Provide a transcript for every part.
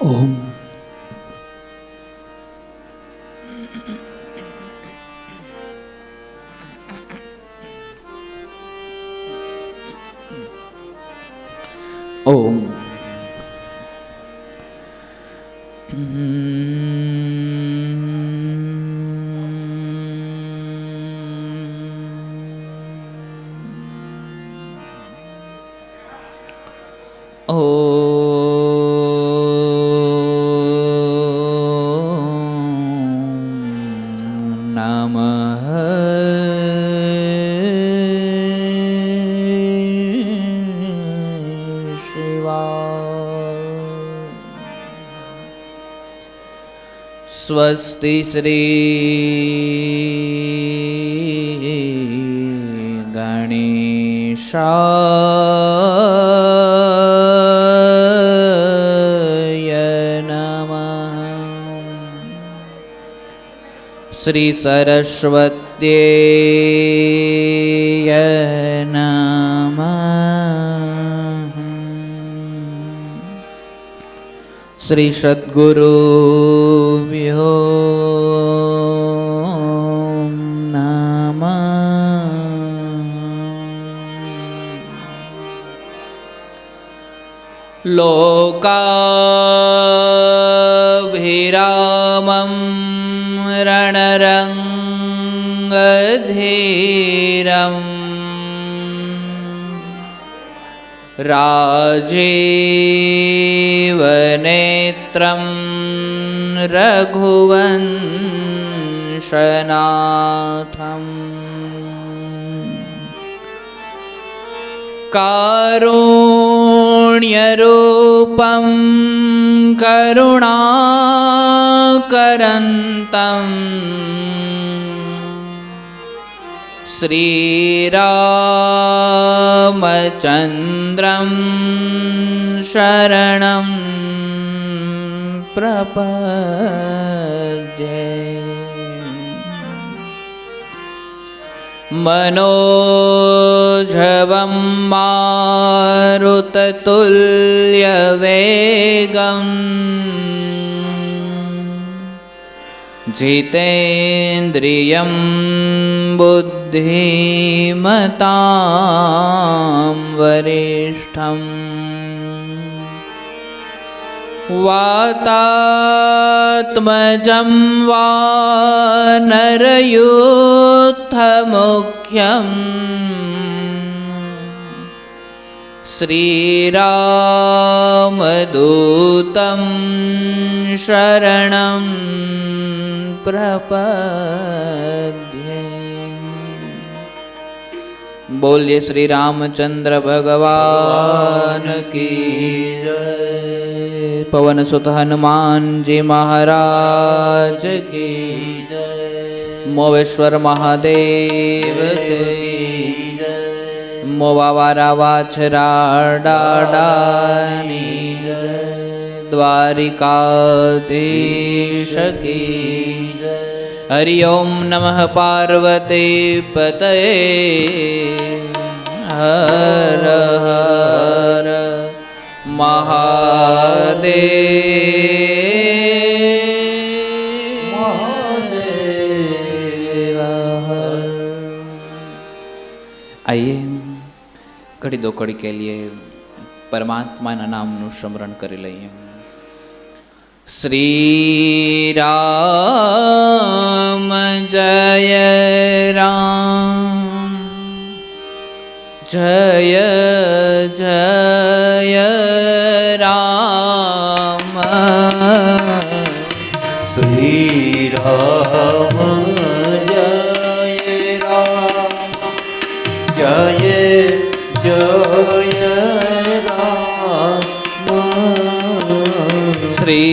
ઓમ ઓમ स्वस्ति श्री गणेशाय नमः। श्री सरस्वत्यै नमः। श्री सद्गुरुभ्यो नमः। लोकाभिरामं रणरङ्गधीरम् राजीवनेत्रं रघुवंशनाथं कारुण्यरूपं करुणाकरन्तम् श्रीरामचन्द्रं शरणं प्रपद्ये। मनोजवं मारुततुल्यवेगम् जितेन्द्रियं बुद्धिमतां वरिष्ठम् वातात्मजं वानरयूथमुख्यम् श्रीरामदूतं शरणं प्रपद्ये। बोलिए श्री रामचंद्र भगवान की जय। पवन सुत हनुमान जी महाराज की जय। मोवेश्वर महादेव की जय। मोवावारा वाछराडानी जय। द्वारिकाधीश की जय। हरि ओम नमः पार्वती पतये हर हर महादेव। आइए घड़ी दो घड़ी के लिए परमात्मा ना नाम नु स्मरण कर लईए। श्री राम जय राम जय जय राम। श्री राम जय राम जय जय राम। श्री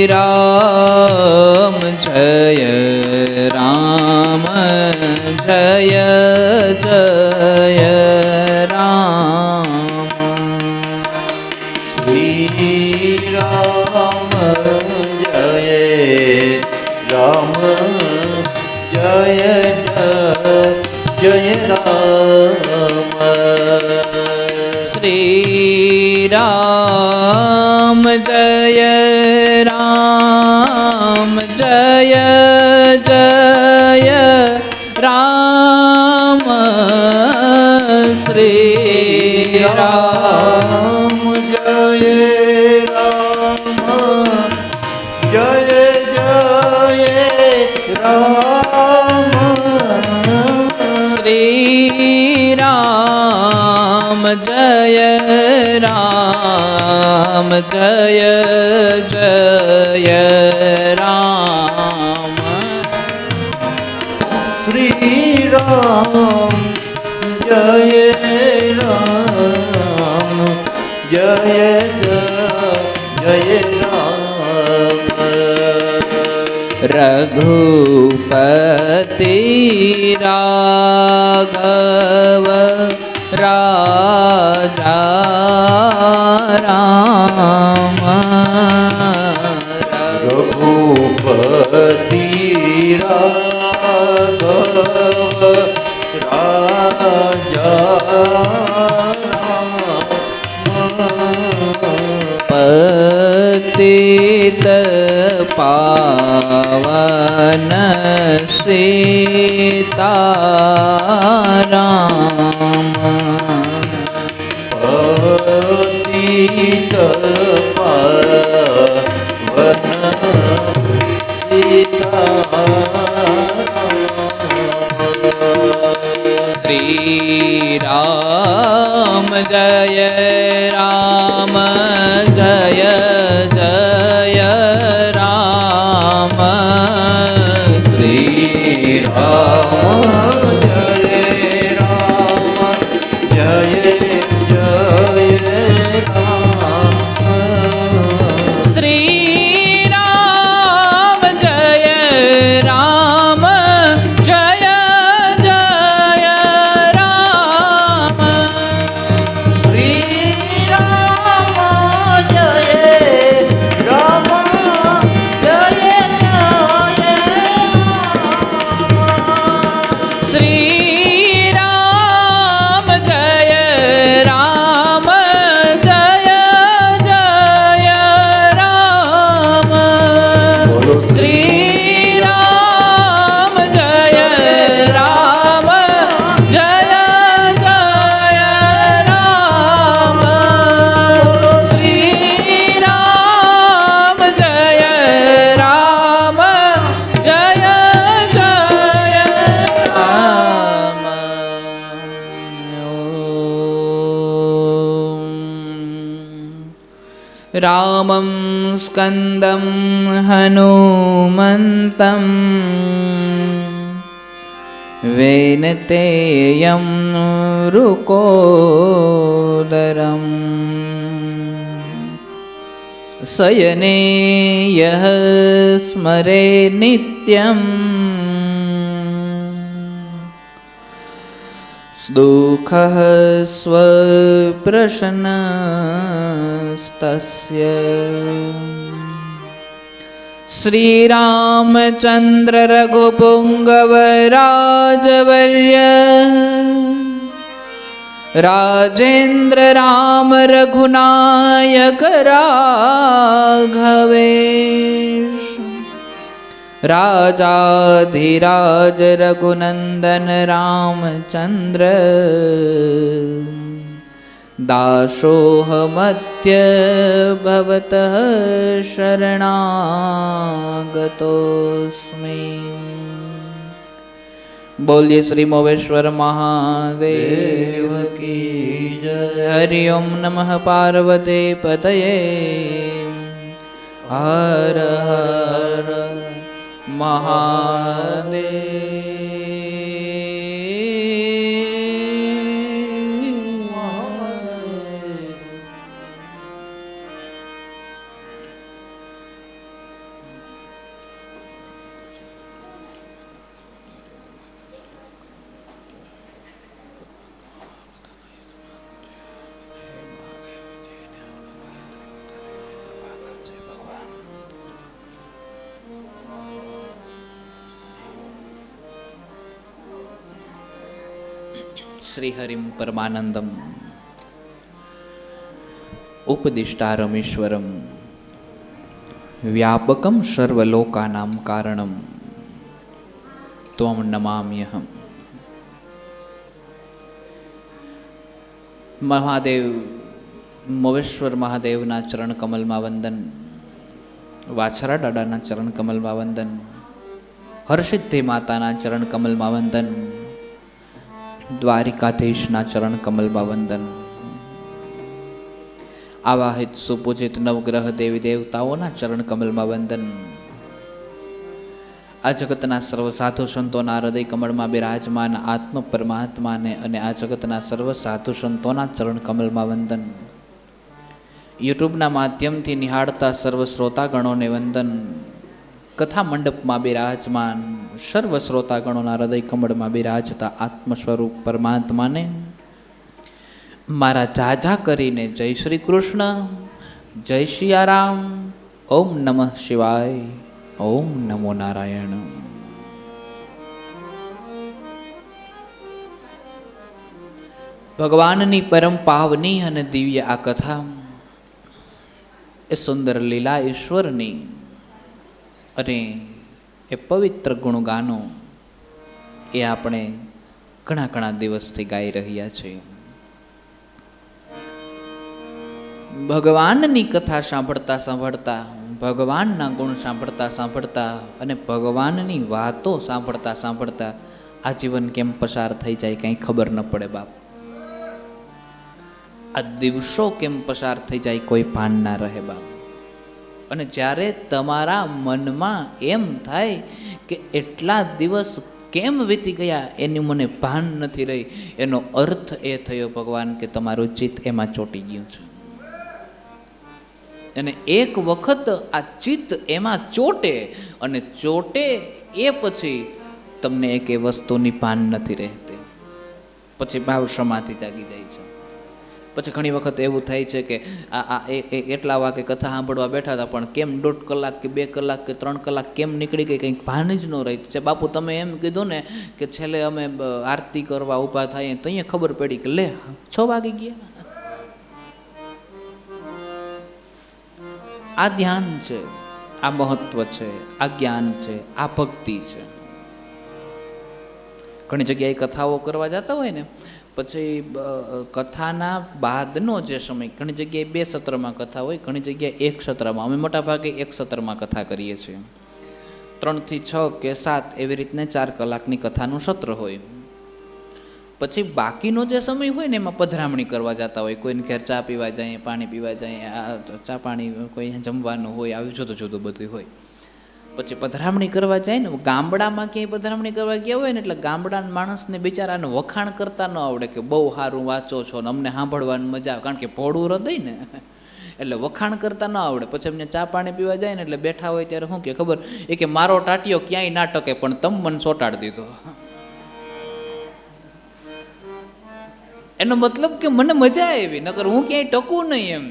राम जय राम जय जय राम। श्री राम जय राम जय जय राम। श्री राम जय राम जय जय राम श्री राम जय राम जय जय राम श्री राम जय राम जय जय राम श्री राम जय राम जय जय राम रघुपति राघव राजा राम रघुपति राघव राजा पतित पावन सीताराम पतित पावन श्री राम जय राम जय जय राम श्री राम जय राम जय जय राम श्री राम जय राम जय जय राम श्री राम जय राम जय जय श्री राम जय राम जय जय राम श्री राम जय राम जय जय राम श्री राम जय राम जय जय राम रामं स्कन्दं हनुमन्तं वेनतेयं रुकोदरम् शयने यः स्मरे नित्यम् दुःखः स्वप्रशनस्तस्य श्रीरामचन्द्र रघुपुङ्गव राजवर्य राजेन्द्र राम रघुनायक राघवेश राजाधिराज रघुनंदन रामचंद्र दासोऽहमद्य भवतः शरणागतोऽस्मि। बोलिए श्री मोवेश्वर महादेव की जय। हरि ओम नमः पार्वती पतये हर हर महादेव। श्रीहरिं परमानंदम ઉપદિષ્ટારમીશ્વરમ વ્યાપકમ સર્વલોકાનામ કારણમ ત્વમ નમામ્યહમ. મહાદેવ મોવેશ્વર મહાદેવના ચરણ કમલમાં વંદન, વાછરા દાદાના ચરણ કમલમાં વંદન, હર્ષિદ્ધિ માતાના ચરણ કમલમાં વંદન, દ્વારિકાધીશના ચરણ કમલમાં વંદન. આવાહિત સુપૂજિત નવગ્રહ દેવી દેવતાઓના ચરણ કમલમાં વંદન. આ જગતના સર્વ સાધુ સંતોના હૃદય કમળમાં બિરાજમાન આત્મ પરમાત્માને અને આ જગતના સર્વ સાધુ સંતોના ચરણ કમલમાં વંદન. યુટ્યુબના માધ્યમથી નિહાળતા સર્વ શ્રોતાગણોને વંદન. કથા મંડપમાં બિરાજમાન સર્વ શ્રોતાગણોના હૃદય કમળમાં બિરાજતા આત્મ સ્વરૂપ પરમાત્માને મારા જાજા કરીને જય શ્રી કૃષ્ણ, જય સિયારામ, ઓમ નમઃ શિવાય, ઓમ નમો નારાયણ. ભગવાનની પરમ પાવની અને દિવ્ય આ કથા એ સુંદર લીલા ઈશ્વરની અને એ પવિત્ર ગુણગાનો એ આપણે ઘણા ઘણા દિવસથી ગાઈ રહ્યા છીએ. ભગવાનની કથા સાંભળતા સાંભળતા, ભગવાનના ગુણ સાંભળતા સાંભળતા અને ભગવાનની વાતો સાંભળતા સાંભળતા આ જીવન કેમ પસાર થઈ જાય કંઈ ખબર ન પડે બાપ. આ દિવસો કેમ પસાર થઈ જાય કોઈ ભાન ના રહે બાપ. અને જ્યારે તમારા મનમાં એમ થાય કે એટલા દિવસ કેમ વીતી ગયા એની મને ભાન નથી રહી, એનો અર્થ એ થયો ભગવાન કે તમારું ચિત્ત એમાં ચોંટી ગયું છે. અને એક વખત આ ચિત્ત એમાં ચોટે અને ચોટે એ પછી તમને એક એ વસ્તુની ભાન નથી રહેતી, પછી ભાવ સમાધિ જાગી જાય છે. પછી ઘણી વખત એવું થાય છે કે આ એટલા વાગે કથા સાંભળવા બેઠા હતા પણ કેમ 1.5 કલાક કે 2 કલાક કે 3 કલાક કેમ નીકળી ગઈ કંઈક ભાન જ ન રહી છે. બાપુ તમે એમ કીધું ને કે છેલ્લે અમે આરતી કરવા ઊભા થઈએ તો અહીંયા ખબર પડી કે લે 6 વાગી ગયા. આ ધ્યાન છે, આ મહત્વ છે, આ જ્ઞાન છે, આ ભક્તિ છે. ઘણી જગ્યાએ કથાઓ કરવા જતા હોય ને પછી કથાના બાદનો જે સમય, ઘણી જગ્યાએ 2 સત્રમાં કથા હોય, ઘણી જગ્યાએ 1 સત્રમાં. અમે મોટા ભાગે 1 સત્રમાં કથા કરીએ છીએ. 3 થી 6 કે 7 એવી રીતને 4 કલાકની કથાનું સત્ર હોય. પછી બાકીનો જે સમય હોય ને એમાં પધરામણી કરવા જતા હોય, કોઈને ઘેર ચા પીવા જાય, પાણી પીવા જાય, ચા પાણી કોઈ જમવાનું હોય, આવી જુદું જુદું બધું હોય. પછી પધરામણી કરવા જાય ને, ગામડામાં ક્યાંય પધરામણી કરવા ગયા હોય ને એટલે ગામડાના માણસને બિચારાને વખાણ કરતા ન આવડે કે બહુ સારું વાંચો છો ને અમને સાંભળવાની મજા આવે, કારણ કે ભોળું હૃદય ને એટલે વખાણ કરતા ન આવડે. પછી એમને ચા પાણી પીવા જાય ને એટલે બેઠા હોય ત્યારે શું કે ખબર એ કે મારો ટાટિયો ક્યાંય ના ટકે પણ તમ મને સોટાડી દીધો. એનો મતલબ કે મને મજા આવી, નકર હું ક્યાંય ટકું નહીં.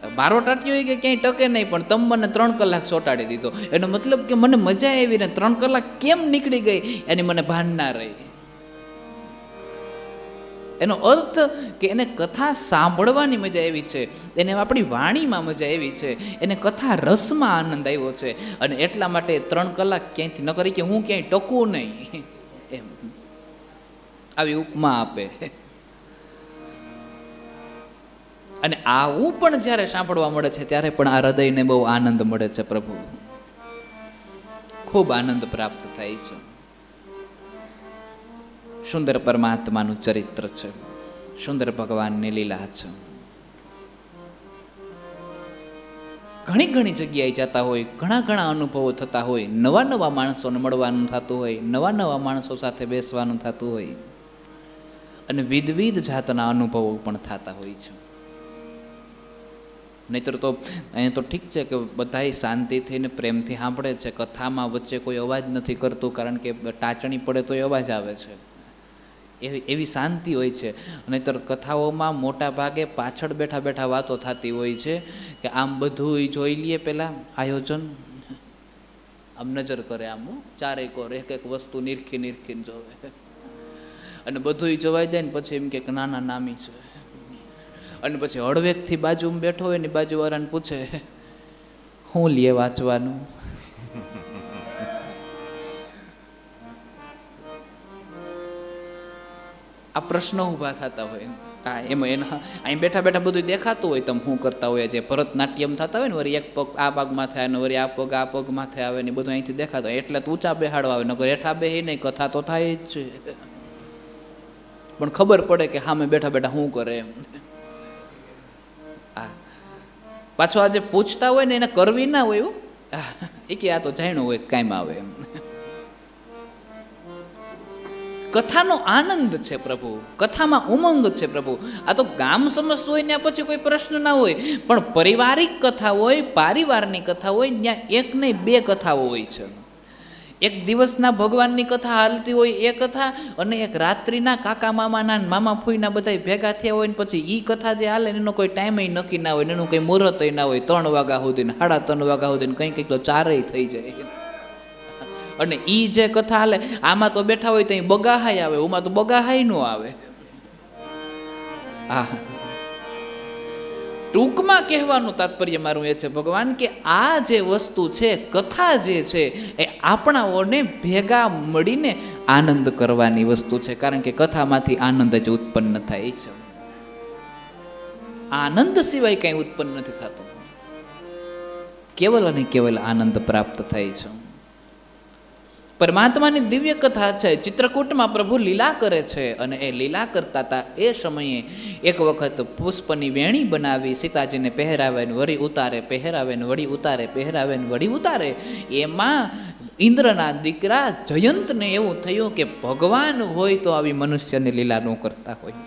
એમ મારો ટાટિયો કે ક્યાંય ટકે નહીં પણ તમે મને 3 કલાક સોટાડી દીધો. એનો મતલબ કે મને મજા આવી ને 3 કલાક કેમ નીકળી ગઈ એની મને ભાન ના રહી. એનો અર્થ કે એને કથા સાંભળવાની મજા આવી છે, એને આપણી વાણીમાં મજા આવી છે, એને કથા રસમાં આનંદ આવ્યો છે. અને એટલા માટે 3 કલાક ક્યાંયથી ન કરી કે હું ક્યાંય ટકું નહીં એમ આવી ઉપમા આપે. અને આવું પણ જ્યારે સાંભળવા મળે છે ત્યારે પણ આ હૃદયને બહુ આનંદ મળે છે. પ્રભુ ખૂબ આનંદ પ્રાપ્ત થાય છે. સુંદર પરમાત્માનું ચરિત્ર છે, સુંદર ભગવાનની લીલા છે. ઘણી ઘણી જગ્યાએ જતા હોય, ઘણા ઘણા અનુભવો થતા હોય, નવા નવા માણસોને મળવાનું થતું હોય, નવા નવા માણસો સાથે બેસવાનું થતું હોય અને વિવિધ જાતના અનુભવો પણ થતા હોય છે. નહીતર તો અહીંયા તો ઠીક છે કે બધા શાંતિથી ને પ્રેમથી સાંભળે છે, કથામાં વચ્ચે કોઈ અવાજ નથી કરતું, કારણ કે ટાચણી પડે તો અવાજ આવે છે, એવી શાંતિ હોય છે. નહીતર કથાઓમાં મોટા ભાગે પાછળ બેઠા બેઠા વાતો થતી હોય છે કે આમ બધું જોઈ લઈએ, પહેલાં આયોજન આમ નજર કરે, આમ ચારે કોર એક એક વસ્તુ નીરખીને જોવે અને બધું જોવાઈ જાય ને પછી એમ કે નાના નામી છે. અને પછી હળવેકથી બાજુમાં બેઠો હોય ને બાજુવાળાને પૂછે, શું લે વાંચવાનું? આ પ્રશ્નો ઊભા થતા હોય. હા, એમાં એના અહીં બેઠા બેઠા બધું દેખાતું હોય. તમે શું કરતા હોય, જે ભરતનાટ્યમ થતા હોય ને, વળી એક પગ આ પગમાં થાય ને વળી આ પગમાં થાય આવે ને બધું અહીંથી દેખાતું હોય. એટલે તો ઊંચા બેહાડવા આવે, નકર હેઠા બેહી નહીં, કથા તો થાય જ છે. પણ ખબર પડે કે સામે બેઠા બેઠા શું કરે એમ. હા, પાછો આજે પૂછતા હોય ને એને કરવી ના હોય એવું, એ કે આ તો જાણ્યું હોય કાંઈ આવે એમ. કથાનો આનંદ છે પ્રભુ, કથામાં ઉમંગ છે પ્રભુ. આ તો ગામ સમજતું હોય ત્યાં પછી કોઈ પ્રશ્ન ના હોય, પણ પારિવારિક કથા હોય, પરિવારની કથા હોય, ત્યાં એક નહીં બે કથાઓ હોય છે. એક દિવસના ભગવાનની કથા હાલતી હોય એ કથા, અને એક રાત્રિના કાકા મામાના મામા ફૂઈના બધા ભેગા થયા હોય ને પછી એ કથા જે હાલે એનો કોઈ ટાઈમ નક્કી ના હોય, એનું કંઈ મુહૂર્ત ના હોય. 3 વાગ્યા સુધી ને 3:30 વાગ્યા સુધી કંઈક તો 4 થઈ જાય. અને ઈ જે કથા હાલે આમાં તો બેઠા હોય તો બગાહાઈ આવે, ઓમાં તો બગાહાઈ નો આવે. હા, ટૂંકમાં કહેવાનું તાત્પર્ય મારું એ છે ભગવાન કે આ જે વસ્તુ છે, કથા જે છે, એ આપણાઓને ભેગા મળીને આનંદ કરવાની વસ્તુ છે. કારણ કે કથામાંથી આનંદ જ ઉત્પન્ન થાય છે. આનંદ સિવાય કંઈ ઉત્પન્ન નથી થતું. કેવલ અને કેવલ આનંદ પ્રાપ્ત થાય છે. પરમાત્માની દિવ્ય કથા છે. ચિત્રકૂટમાં પ્રભુ લીલા કરે છે, અને એ લીલા કરતા હતા એ સમયે એક વખત પુષ્પની વેણી બનાવી સીતાજીને પહેરાવે ને વળી ઉતારે, પહેરાવે ને વળી ઉતારે, પહેરાવે ને વળી ઉતારે. એમાં ઇન્દ્રના દીકરા જયંતને એવું થયું કે ભગવાન હોય તો આવી મનુષ્યની લીલા ન કરતા હોય.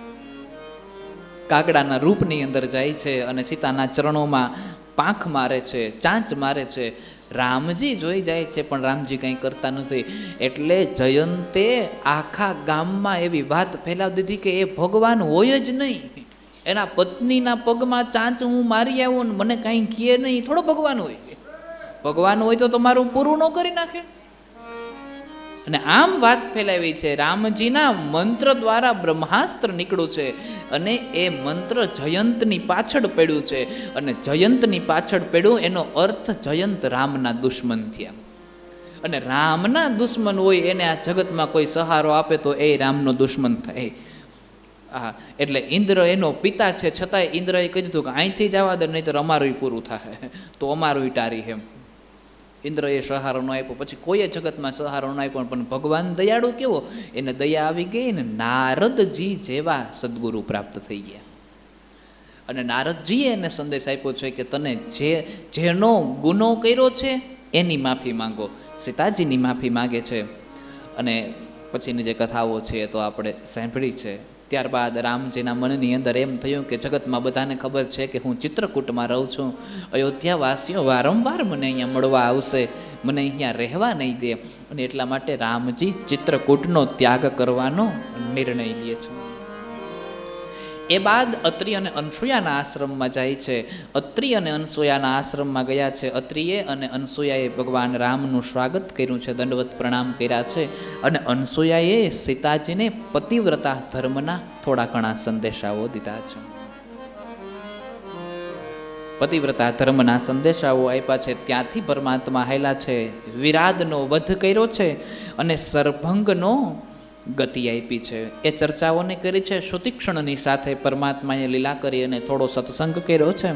કાગડાના રૂપની અંદર જાય છે અને સીતાના ચરણોમાં પાંખ મારે છે, ચાંચ મારે છે. રામજી જોઈ જાય છે પણ રામજી કંઈ કરતા નથી. એટલે જયંતે આખા ગામમાં એવી વાત ફેલાવી દીધી કે એ ભગવાન હોય જ નહીં. એના પત્નીના પગમાં ચાંચ હું મારી આવું ને મને કાંઈ કહે નહીં, થોડો ભગવાન હોય. ભગવાન હોય તો તમારું પૂરું ન કરી નાખે. અને આમ વાત ફેલાવી છે. રામજીના મંત્ર દ્વારા બ્રહ્માસ્ત્ર નીકળ્યું છે, અને એ મંત્ર જયંતની પાછળ પડ્યું છે. અને જયંતની પાછળ પડ્યું એનો અર્થ જયંત રામના દુશ્મન થયા. અને રામના દુશ્મન હોય એને આ જગતમાં કોઈ સહારો આપે તો એ રામનો દુશ્મન થાય. હા, એટલે ઇન્દ્ર એનો પિતા છે, છતાંય ઇન્દ્રએ કહી દીધું કે અહીંથી જવા દે, નહીં તો અમારું પૂરું થાય, તો અમારું ટારી એમ. ઇન્દ્રએ સહારો ન આપ્યો. પછી કોઈએ જગતમાં સહારો ન આપ્યો, પણ ભગવાન દયાળુ કેવો, એને દયા આવી ગઈ ને નારદજી જેવા સદગુરુ પ્રાપ્ત થઈ ગયા. અને નારદજીએ એને સંદેશ આપ્યો છે કે તને જેનો ગુનો કર્યો છે એની માફી માંગો. સીતાજીની માફી માગે છે. અને પછીની જે કથાઓ છે એ તો આપણે સાંભળી છે. ત્યારબાદ રામજીના મનની અંદર એમ થયું કે જગતમાં બધાને ખબર છે કે હું ચિત્રકૂટમાં રહું છું, અયોધ્યાવાસીઓ વારંવાર મને અહીંયા મળવા આવશે, મને અહીંયા રહેવા નહીં દે, અને એટલા માટે રામજી ચિત્રકૂટનો ત્યાગ કરવાનો નિર્ણય લે છે. એ બાદ અત્રિ અને અનસૂયાના આશ્રમમાં જાય છે. અત્રિ અને અનસૂયાના આશ્રમમાં ગયા છે. અત્રિએ અને અનસૂયાએ ભગવાન રામનું સ્વાગત કર્યું છે, દંડવત પ્રણામ કર્યા છે. અને અનસૂયાએ સીતાજીને પતિવ્રતા ધર્મના થોડા ઘણા સંદેશાઓ દીધા છે. પતિવ્રતા ધર્મના સંદેશાઓ આપ્યા છે. ત્યાંથી પરમાત્મા હાલ્યા છે. વિરાદનો વધ કર્યો છે અને સરભંગનો ગતિ આપી છે. એ ચર્ચાઓને કરી છે. સુતીક્ષણની સાથે પરમાત્માએ લીલા કરી અને થોડો સત્સંગ કર્યો છે.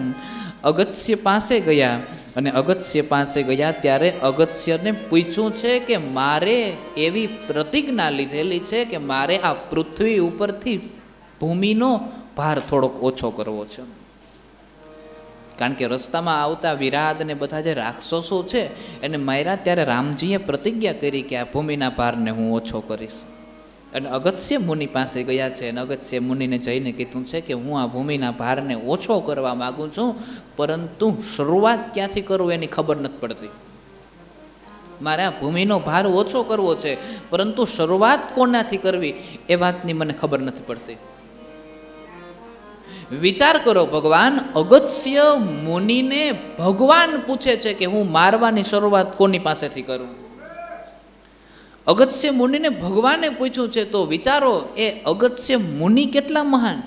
અગત્ય પાસે ગયા, અને અગત્ય પાસે ગયા ત્યારે અગત્યને પૂછ્યું છે કે મારે એવી પ્રતિજ્ઞા લીધેલી છે કે મારે આ પૃથ્વી ઉપરથી ભૂમિનો ભાર થોડોક ઓછો કરવો છે. કારણ કે રસ્તામાં આવતા વિરાદ ને બધા જે રાક્ષસો છે એને માર્યા ત્યારે રામજીએ પ્રતિજ્ઞા કરી કે આ ભૂમિના ભારને હું ઓછો કરીશ. અને અગત્ય મુનિ પાસે ગયા છે, અને અગત્ય મુનિને જઈને કીધું છે કે હું આ ભૂમિના ભારને ઓછો કરવા માગું છું, પરંતુ શરૂઆત ક્યાંથી કરું એની ખબર નથી પડતી. મારે આ ભૂમિનો ભાર ઓછો કરવો છે, પરંતુ શરૂઆત કોનાથી કરવી એ વાતની મને ખબર નથી પડતી. વિચાર કરો ભગવાન, અગત્ય મુનિને ભગવાન પૂછે છે કે હું મારવાની શરૂઆત કોની પાસેથી કરું. અગત્ય મુનિને ભગવાને પૂછ્યું છે, તો વિચારો એ અગત્ય મુનિ કેટલા મહાન.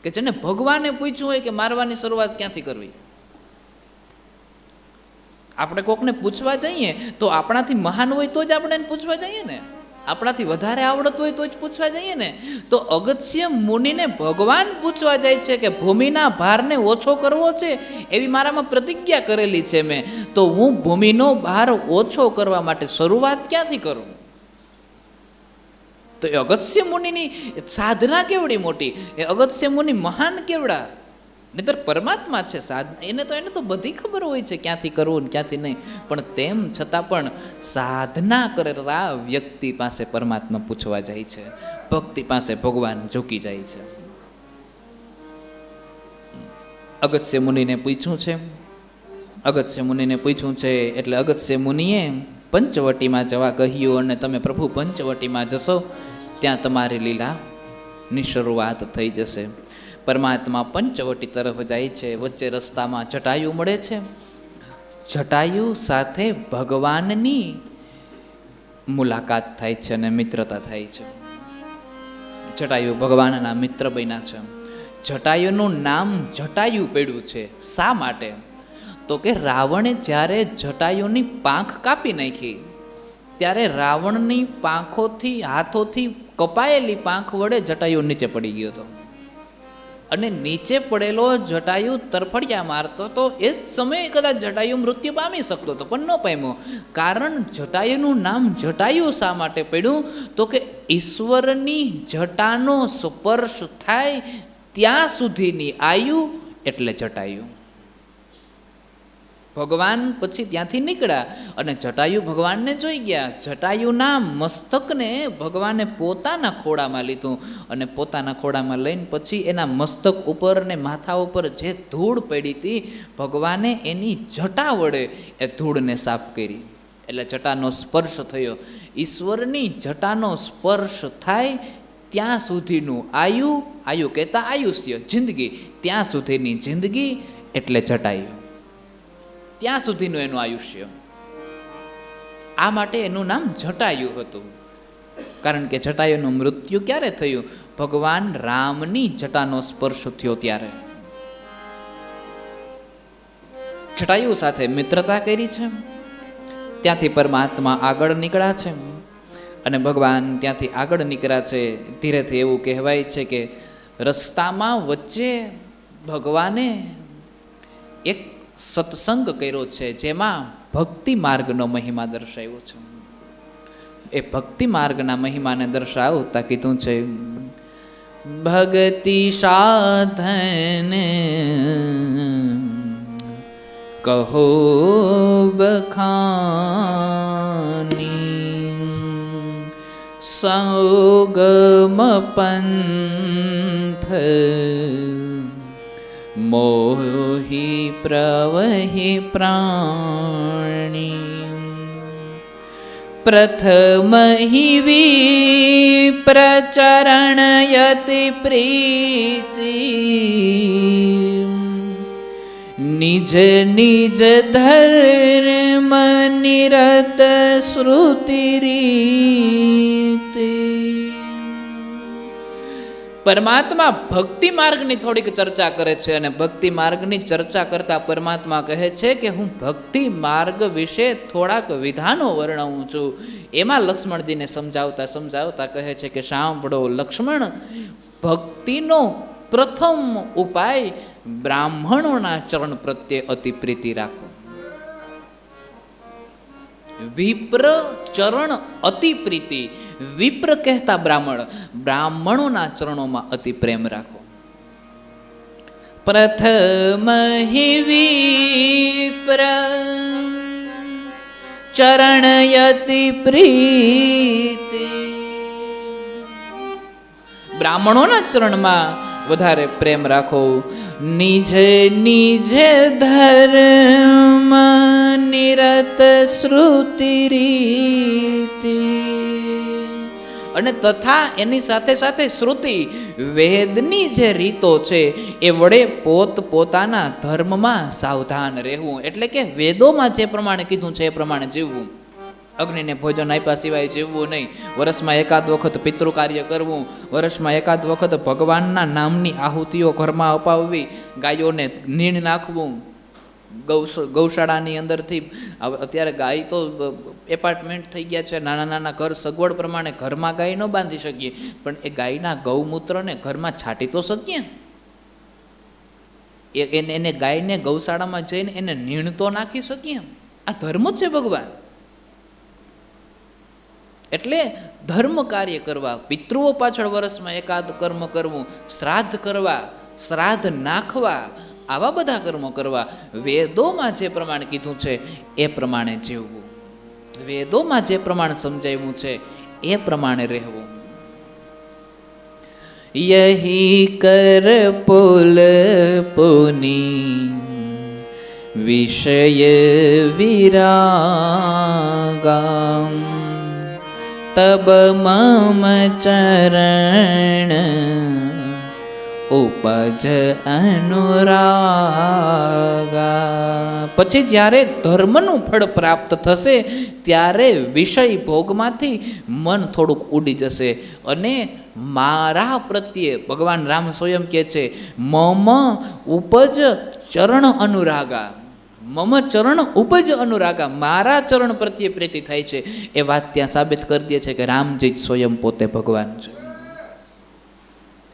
કે જેને ભગવાને પૂછ્યું હોય કે મારવાની શરૂઆત ક્યાંથી કરવી. આપણે કોકને પૂછવા જઈએ તો આપણાથી મહાન હોય તો જ આપણે એને પૂછવા જઈએ ને, આપણાથી વધારે આવડત હોય તો જ પૂછવા જઈએ ને. તો અગસ્ત્ય મુનિને ભગવાન પૂછવા જાય છે કે ભૂમિના ભારને ઓછો કરવો છે, એવી મારામાં પ્રતિજ્ઞા કરેલી છે મેં, તો હું ભૂમિનો ભાર ઓછો કરવા માટે શરૂઆત ક્યાંથી કરું? તો એ અગસ્ત્ય મુનિની સાધના કેવડી મોટી, એ અગસ્ત્ય મુનિ મહાન કેવડા. નહીતર પરમાત્મા છે સાધના, એને તો બધી ખબર હોય છે ક્યાંથી કરવું ને ક્યાંથી નહીં, પણ તેમ છતાં પણ સાધના કરેલા વ્યક્તિ પાસે પરમાત્મા પૂછવા જાય છે, ભક્તિ પાસે ભગવાન ઝૂકી જાય છે. અગસ્ત્ય મુનિને પૂછ્યું છે, અગસ્ત્ય મુનિને પૂછ્યું છે એટલે અગસ્ત્ય મુનિએ પંચવટીમાં જવા કહ્યું, અને તમે પ્રભુ પંચવટીમાં જશો ત્યાં તમારી લીલાની શરૂઆત થઈ જશે. પરમાત્મા પંચવટી તરફ જાય છે. વચ્ચે રસ્તામાં જટાયુ મળે છે. જટાયુ સાથે ભગવાનની મુલાકાત થાય છે અને મિત્રતા થાય છે. જટાયુ ભગવાનના મિત્ર બન્યા છે. જટાયુનું નામ જટાયુ પડ્યું છે. શા માટે? તો કે રાવણે જ્યારે જટાયુની પાંખ કાપી નાખી ત્યારે રાવણની પાંખોથી, હાથોથી કપાયેલી પાંખ વડે જટાયુ નીચે પડી ગયો હતો, અને નીચે પડેલો જટાયુ તરફડિયા મારતો તો એ જ સમયે કદાચ જટાયુ મૃત્યુ પામી શકતો હતો, પણ ન પામ્યો. કારણ જટાયુનું નામ જટાયુ શા માટે પડ્યું? તો કે ઈશ્વરની જટાનો સ્પર્શ થાય ત્યાં સુધીની આયુ એટલે જટાયુ. ભગવાન પછી ત્યાંથી નીકળ્યા અને જટાયુ ભગવાનને જોઈ ગયા. જટાયુના મસ્તકને ભગવાને પોતાના ખોળામાં લીધું, અને પોતાના ખોળામાં લઈને પછી એના મસ્તક ઉપર ને માથા ઉપર જે ધૂળ પડી હતી, ભગવાને એની જટા વડે એ ધૂળને સાફ કરી. એટલે જટાનો સ્પર્શ થયો. ઈશ્વરની જટાનો સ્પર્શ થાય ત્યાં સુધીનું આયુ, આયુ કહેતા આયુષ્ય, જિંદગી, ત્યાં સુધીની જિંદગી એટલે જટાયુ, ત્યાં સુધીનું એનું આયુષ્ય. આ માટે એનું નામ જટાયુ હતું. કારણ કે જટાયુનું મૃત્યુ ક્યારે થયું? ભગવાન રામની જટાનો સ્પર્શ થયો ત્યારે. જટાયુ સાથે મિત્રતા કરી છે. ત્યાંથી પરમાત્મા આગળ નીકળ્યા છે, અને ભગવાન ત્યાંથી આગળ નીકળ્યા છે. ધીરેથી એવું કહેવાય છે કે રસ્તામાં વચ્ચે ભગવાને એક સત્સંગ કર્યો છે, જેમાં ભક્તિ માર્ગનો મહિમા દર્શાવ્યો છે. એ ભક્તિ માર્ગના મહિમાને દર્શાવતા કીધું છે, ભક્તિ સાધન કહો બખાની, સૌગમ પંથ મોહી પ્રવહી પ્રાણી, પ્રથમ હિ વિપ્રચરણયતિ પ્રીતિ, નિજ નિજ ધર્મ નિરત શ્રુતિ રીતિ. પરમાત્મા ભક્તિ માર્ગની થોડીક ચર્ચા કરે છે, અને ભક્તિ માર્ગની ચર્ચા કરતા પરમાત્મા કહે છે કે હું ભક્તિ માર્ગ વિશે થોડાક વિધાનો વર્ણવું છું. એમાં લક્ષ્મણજીને સમજાવતા સમજાવતા કહે છે કે સાંભળો લક્ષ્મણ, ભક્તિનો પ્રથમ ઉપાય બ્રાહ્મણોના ચરણ પ્રત્યે અતિ પ્રીતિ રાખો. વિપ્ર ચરણ અતિ પ્રીતિ, વિપ્ર કહેતા બ્રાહ્મણ, બ્રાહ્મણોના ચરણોમાં અતિ પ્રેમ રાખો. પ્રથમ હિ વિપ્ર ચરણયતિ પ્રીતિ, બ્રાહ્મણોના ચરણમાં વધારે પ્રેમ રાખો. નિજ નિજ ધર્મ નિરત શ્રુતિ રીતિ, અને તથા એની સાથે સાથે શ્રુતિ, વેદની જે રીતો છે એ વડે પોત પોતાના ધર્મમાં સાવધાન રહેવું. એટલે કે વેદોમાં જે પ્રમાણે કીધું છે એ પ્રમાણે જીવવું. અગ્નિને ભોજન આપ્યા સિવાય જીવવું નહીં, વર્ષમાં એકાદ વખત પિતૃ કાર્ય કરવું, વર્ષમાં એકાદ વખત ભગવાનના નામની આહુતિઓ ઘરમાં અપાવવી, ગાયોને નીણ નાખવું, ગૌશાળાની અંદરથી. અત્યારે ગાય તો એપાર્ટમેન્ટ થઈ ગયા છે, નાના નાના ઘર સગવડ પ્રમાણે ઘરમાં ગાય ન બાંધી શકીએ, પણ એ ગાયના ગૌમૂત્રને ઘરમાં છાંટી તો શકીએ. એને ગાયને ગૌશાળામાં જઈને એને નીણ તો નાખી શકીએ. આ ધર્મ જ છે ભગવાન. એટલે ધર્મ કાર્ય કરવા, પિતૃઓ પાછળ વર્ષમાં એકાદ કર્મ કરવું, શ્રાદ્ધ કરવા, શ્રાદ્ધ નાખવા, આવા બધા કર્મો કરવા. વેદોમાં જે પ્રમાણે કીધું છે એ પ્રમાણે જીવવું, વેદોમાં જે પ્રમાણે સમજાવ્યું છે એ પ્રમાણે રહેવું. યહી કર પુલ પુની વિષય વિરાગમ તબ મમ ચરણ ઉપજ અનુરાગા. પછી જ્યારે ધર્મનું ફળ પ્રાપ્ત થશે ત્યારે વિષય ભોગમાંથી મન થોડુંક ઉડી જશે અને મારા પ્રત્યે ભગવાન રામ સ્વયં કહે છે મમ ઉપજ ચરણ અનુરાગા, મમ ચરણ ઉપજ અનુરાગા, મારા ચરણ પ્રત્યે પ્રીતિ થાય છે. એ વાત ત્યાં સાબિત કરી દે છે કે રામજી સ્વયં પોતે ભગવાન છે.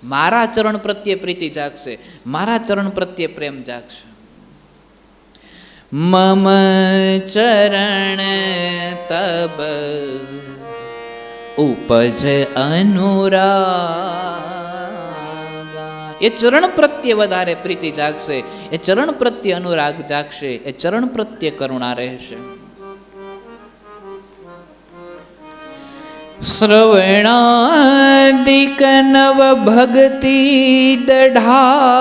મારા ચરણ પ્રત્યે પ્રીતિ જાગશે, મારા ચરણ પ્રત્યે પ્રેમ જાગશે. મમ ચરણ તબ ઉપજ અનુરાગા. એ ચરણ પ્રત્યે વધારે પ્રીતિ જાગશે, એ ચરણ પ્રત્યે અનુરાગ જાગશે, એ ચરણ પ્રત્યે કરુણા રહેશે. શ્રવણાદિક નવ ભક્તિ દઢાહી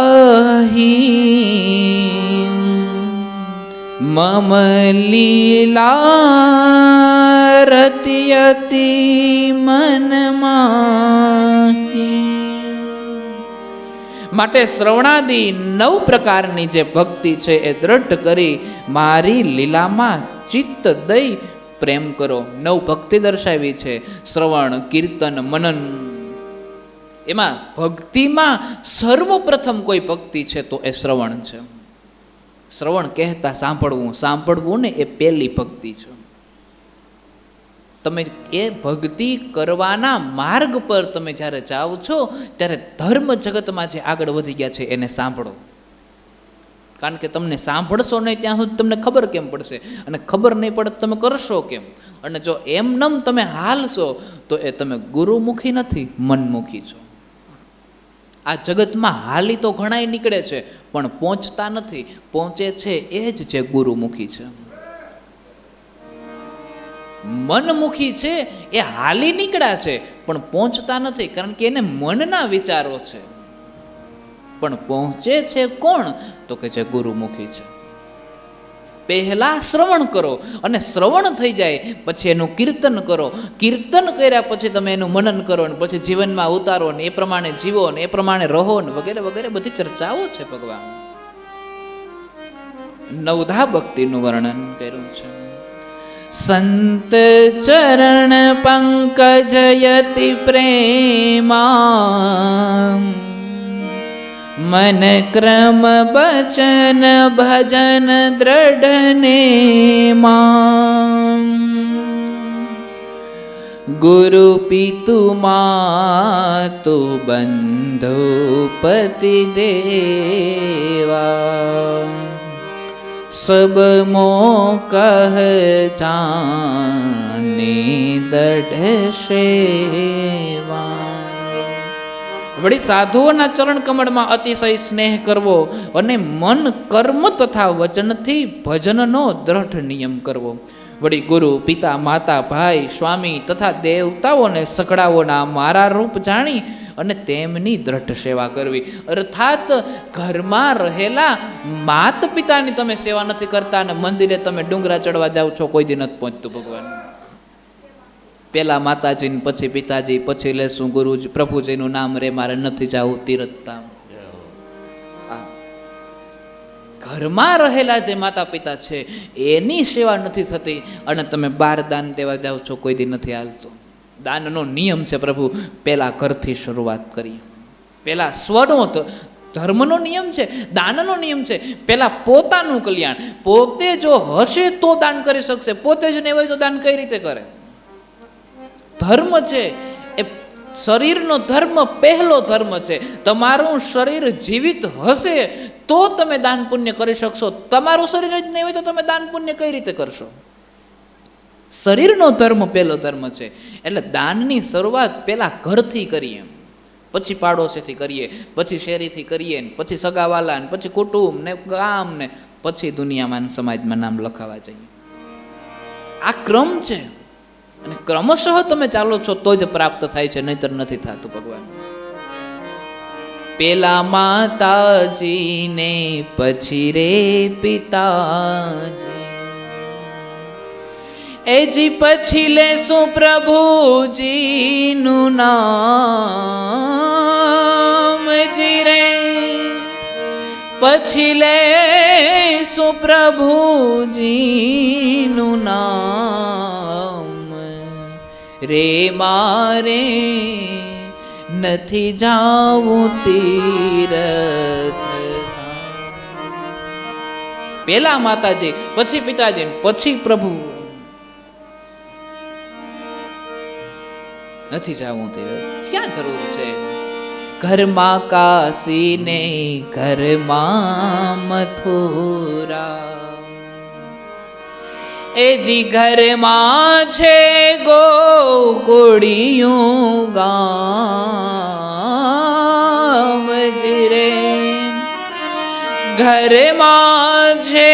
મમ લીલા રત્યતિ મનમાં. માટે શ્રવણાદિ 9 પ્રકારની જે ભક્તિ છે એ દ્રઢ કરી મારી લીલામાં ચિત્ત દઈ પ્રેમ કરો. 9 ભક્તિ દર્શાવી છે, શ્રવણ, કીર્તન, મનન. એમાં ભક્તિમાં સર્વપ્રથમ કોઈ ભક્તિ છે તો એ શ્રવણ છે. શ્રવણ કહેતા સાંભળવું, સાંભળવું ને એ પહેલી ભક્તિ છે. તમે એ ભક્તિ કરવાના માર્ગ પર તમે જ્યારે જાઓ છો ત્યારે ધર્મ જગતમાં જે આગળ વધી ગયા છે એને સાંભળો. કારણ કે તમને સાંભળશો નહીં ત્યાં સુધી તમને ખબર કેમ પડશે, અને ખબર નહીં પડે તમે કરશો કેમ. અને જો એમનેમ તમે હાલશો તો એ તમે ગુરુમુખી નથી, મનમુખી છો. આ જગતમાં હાલી તો ઘણાય નીકળે છે પણ પહોંચતા નથી. પહોંચે છે એ જ જે ગુરુમુખી છે. મનમુખી છે એ હાલી નીકળ્યા છે પણ પહોંચતા નથી, કારણ કે એને મનના વિચારો છે. પણ પહોંચે છે કોણ? તો કે જે ગુરુમુખી છે. પહેલા શ્રવણ કરો અને શ્રવણ થઈ જાય પછી એનું કીર્તન કરો. કીર્તન કર્યા પછી તમે એનું મનન કરો ને પછી જીવનમાં ઉતારો ને એ પ્રમાણે જીવો ને એ પ્રમાણે રહો ને વગેરે વગેરે બધી ચર્ચાઓ છે. ભગવાન નવધા ભક્તિનું વર્ણન કર્યું છે. સંત ચરણ પંકજયતિ પ્રેમા મન ક્રમ બચન ભજન દ્રઢને માં. ગુરુ પિતુ માતુ બંધુ પતિ દેવા સબ મોહ કહ જાની દઢ સેવા. વળી સાધુઓના ચરણ કમળમાં અતિશય સ્નેહ કરવો અને મન કર્મ તથા વચનથી ભજનનો દ્રઢ નિયમ કરવો. વળી ગુરુ પિતા માતા ભાઈ સ્વામી તથા દેવતાઓને સકળાઓના મારા રૂપ જાણી અને તેમની દ્રઢ સેવા કરવી. અર્થાત ઘરમાં રહેલા માત પિતાની તમે સેવા નથી કરતા અને મંદિરે તમે ડુંગરા ચડવા જાઓ છો, કોઈ દી નથી પહોંચતું ભગવાન. પેલા માતાજી પછી પિતાજી પછી લેશું ગુરુજી પ્રભુજીનું નામ રે મારે નથી જવું તીરથધામ. ઘરમાં રહેલા જે માતા પિતા છે એની સેવા નથી થતી અને તમે બહાર દાન દેવા જાઓ છો, કોઈ દી નથી હાલતો. દાનનો નિયમ છે પ્રભુ પહેલાં ઘરથી શરૂઆત કરીએ. પહેલાં સ્વનો ધર્મનો નિયમ છે, દાનનો નિયમ છે. પહેલાં પોતાનું કલ્યાણ, પોતે જો હશે તો દાન કરી શકશે, પોતે જ નહીં હોય તો દાન કઈ રીતે કરે? ધર્મ છે એ શરીરનો ધર્મ પહેલો ધર્મ છે. તમારું શરીર જીવિત હશે તો તમે દાન પુણ્ય કરી શકશો. તમારું શરીર જ નહીં હોય તો તમે દાન પુણ્ય કઈ રીતે કરશો? શરીરનો ધર્મ પહેલો ધર્મ છે. એટલે દાનની શરૂઆત પહેલાં ઘરથી કરીએ, પછી પાડોશીથી કરીએ, પછી શેરીથી કરીએ, પછી સગાવાલા, પછી કુટુંબ ને ગામ ને પછી દુનિયામાં સમાજમાં નામ લખાવા જઈએ. આ ક્રમ છે અને ક્રમશઃ તમે ચાલો છો તો જ પ્રાપ્ત થાય છે, નહીતર નથી થતું. ભગવાન પેલા માતાજીને પછી રે પિતાજી, એજી પછી લેશું પ્રભુજીનું નામ જી રે, પછી લેશું પ્રભુજીનું નામ રે, મારે નથી જાવું તીરથ. પેલા માતાજી, પછી પિતાજી, પછી પ્રભુ. નથી જાવું તીરથ, ક્યાં જરૂર છે? ઘરમાં કાશી ને ઘરમાં મથુરા, એજી ઘરમાં છે ગોકુળિયું ગામ જી રે, ઘરમાં છે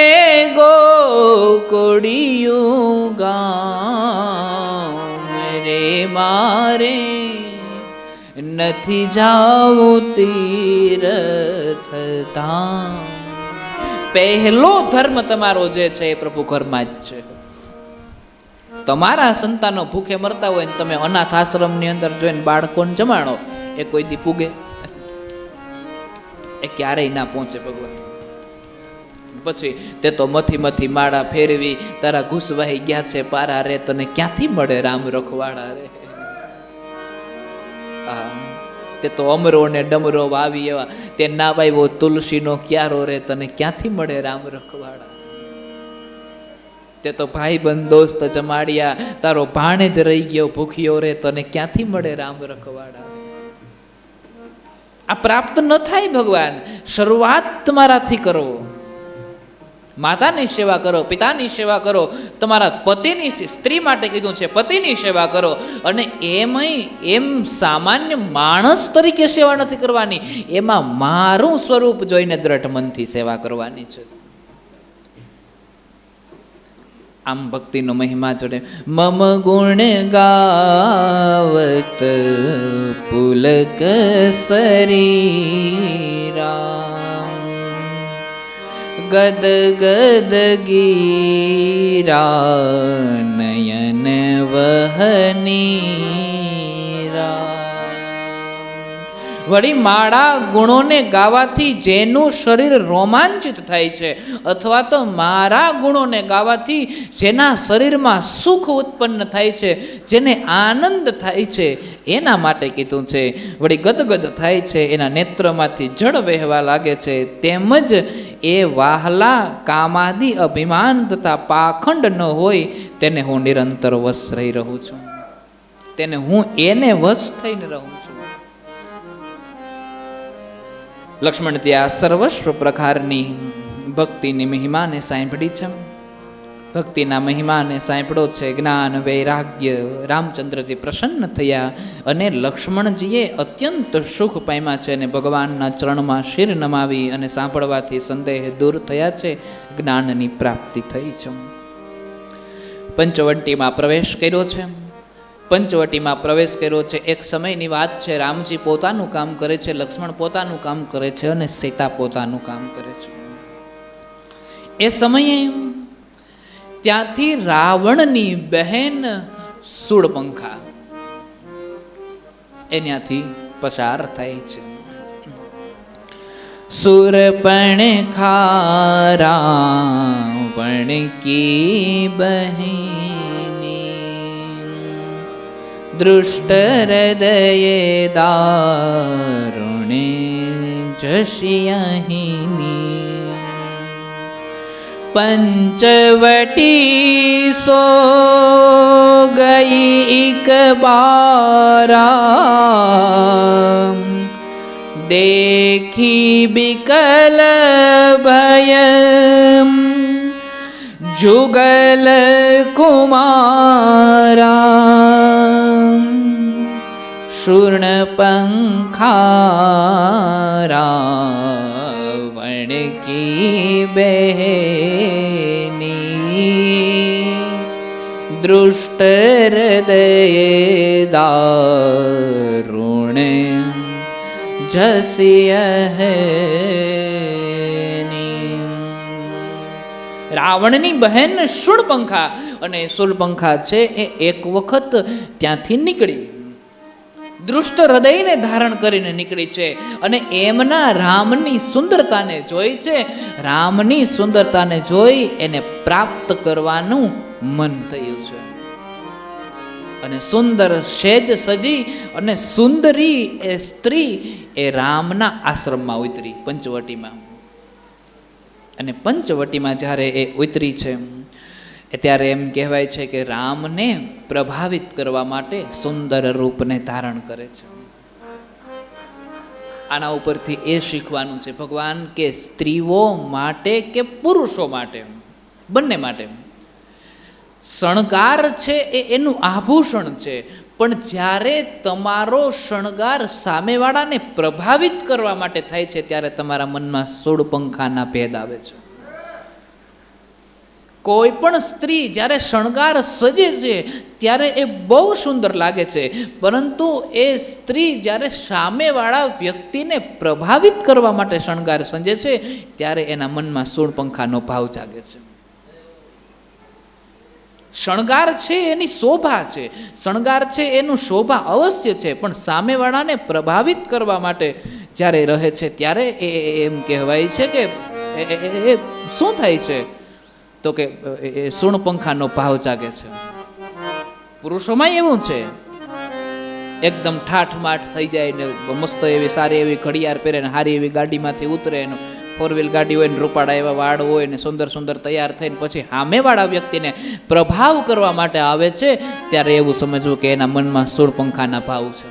ગોકુળિયું ગામ રે, મારે નથી જાવું તીરથ ધામ. પહેલો ધર્મ તમારો જે છે એ પ્રભુ ઘરમાં જ છે. તમારા સંતાનો ભૂખે મરતા હોય ને તમે અનાથ આશ્રમની અંદર જોઈને બાળકોને જમાડો, એ કોઈ દી પૂગે? એ ક્યારેય ના પહોંચે ભગવાન. પછી તે તો મથી માળા ફેરવી તારા ઘૂસવાઈ ગયા છે પારા રે, તને ક્યાંથી મળે રામ રખવાડા રે. તે તો અમરો ને ડમરો વાવી એવા, તે ના વાવ્યો તુલસીનો ક્યારો રે, તને ક્યાંથી મળે રામ રખવાડા. તે તો ભાઈ બંધ દોસ્ત જમાડ્યા, તારો ભાણે જ રહી ગયો ભૂખ્યો રે, તને ક્યાંથી મળે રામ રખવાડા. આ પ્રાપ્ત ન થાય ભગવાન. શરૂઆત તમારાથી કરો. માતાની સેવા કરો, પિતાની સેવા કરો, તમારા પતિની, સ્ત્રી માટે કીધું છે પતિની સેવા કરો. અને એમ સામાન્ય માણસ તરીકે સેવા નથી કરવાની, એમાં મારું સ્વરૂપ જોઈને દ્રઢ મનથી સેવા કરવાની છે. આમ ભક્તિનો મહિમા જોડે મમ ગુણ ગાવત પુલક શરીરા, ગદ ગદ ગીરા નયન વહનીરા. વળી મારા ગુણોને ગાવાથી જેનું શરીર રોમાંચિત થાય છે, અથવા તો મારા ગુણોને ગાવાથી જેના શરીરમાં સુખ ઉત્પન્ન થાય છે, જેને આનંદ થાય છે, એના માટે કીધું છે. વળી ગદગદ થાય છે, એના નેત્રમાંથી જળ વહેવા લાગે છે. તેમજ એ વાહલા કામાદિ અભિમાન તથા પાખંડ ન હોય તેને હું નિરંતર વશ રહી રહું છું, તેને હું એને વશ થઈને રહું છું. લક્ષ્મણ ત્યાં સર્વસ્વ પ્રકારની ભક્તિની મહિમાને સાંભળી છે. ભક્તિના મહિમાને સાંભળો છે. જ્ઞાન વૈરાગ્ય રામચંદ્રજી પ્રસન્ન થયા અને લક્ષ્મણજીએ અત્યંત સુખ પામ્યા છે અને ભગવાનના ચરણમાં શિર નમાવી અને સાંભળવાથી સંદેહ દૂર થયા છે. જ્ઞાનની પ્રાપ્તિ થઈ છે. પંચવટીમાં પ્રવેશ કર્યો છે. પંચવટીમાં પ્રવેશ કર્યો છે. એક સમયની વાત છે. રામજી પોતાનું કામ કરે છે, લક્ષ્મણ પોતાનું કામ કરે છે અને સીતા પોતાનું કામ કરે છે. એ સમયે ત્યાંથી રાવણની બહેન સુડપંખા એનાથી પસાર થાય છે. सुरपण रावण की बहिनी दृष्ट हृदय दारुणे जशियहिनी पंचवटी सो गई एक बारा देखी बिकल भय जुगल कुमारा शूर्णपंखारावण की बहनी दृष्ट हृदय दारुण જસ્યહની. રાવણની બહેન શૂળપંખા, અને શૂળપંખા છે એ એક વખત ત્યાંથી નીકળી, દૃષ્ટ હૃદયને ધારણ કરીને નીકળી છે, અને એમના રામની સુંદરતાને જોઈ છે. રામની સુંદરતાને જોઈ એને પ્રાપ્ત કરવાનું મન થયું છે, અને સુંદર સેજ સજી અને સુંદરી એ સ્ત્રી એ રામના આશ્રમમાં ઉતરી પંચવટીમાં. અને પંચવટીમાં જ્યારે એ ઉતરી છે ત્યારે એમ કહેવાય છે કે રામને પ્રભાવિત કરવા માટે સુંદર રૂપને ધારણ કરે છે. આના ઉપરથી એ શીખવાનું છે ભગવાન કે સ્ત્રીઓ માટે કે પુરુષો માટે, બંને માટે શણગાર છે એ એનું આભૂષણ છે, પણ જ્યારે તમારો શણગાર સામેવાળાને પ્રભાવિત કરવા માટે થાય છે ત્યારે તમારા મનમાં શૂળપંખાના ભેદ આવે છે. કોઈ પણ સ્ત્રી જ્યારે શણગાર સજે છે ત્યારે એ બહુ સુંદર લાગે છે, પરંતુ એ સ્ત્રી જ્યારે સામેવાળા વ્યક્તિને પ્રભાવિત કરવા માટે શણગાર સજે છે ત્યારે એના મનમાં શૂળપંખાનો ભાવ જાગે છે. શણગાર છે એની શોભા છે, શણગાર છે એનું શોભા અવશ્ય છે, પણ સામેવાળાને પ્રભાવિત કરવા માટે જ્યારે રહે છે ત્યારે એમ કહેવાય છે કે એ શું થાય છે તો કે શૂળપંખાનો ભાવ જાગે છે. પુરુષોમાં એવું છે, એકદમ ઠાઠમાઠ થઈ જાય ને મસ્ત એવી સારી એવી ઘડિયાળ પહેરે ને સારી એવી ગાડીમાંથી ઉતરે ને ફોર વ્હીલ ગાડી હોય ને રૂપાળા એવા વાળ હોય ને સુંદર સુંદર તૈયાર થઈને પછી સામેવાળા વ્યક્તિને પ્રભાવ કરવા માટે આવે છે ત્યારે એવું સમજવું કે એના મનમાં શૂળપંખાના ભાવ છે.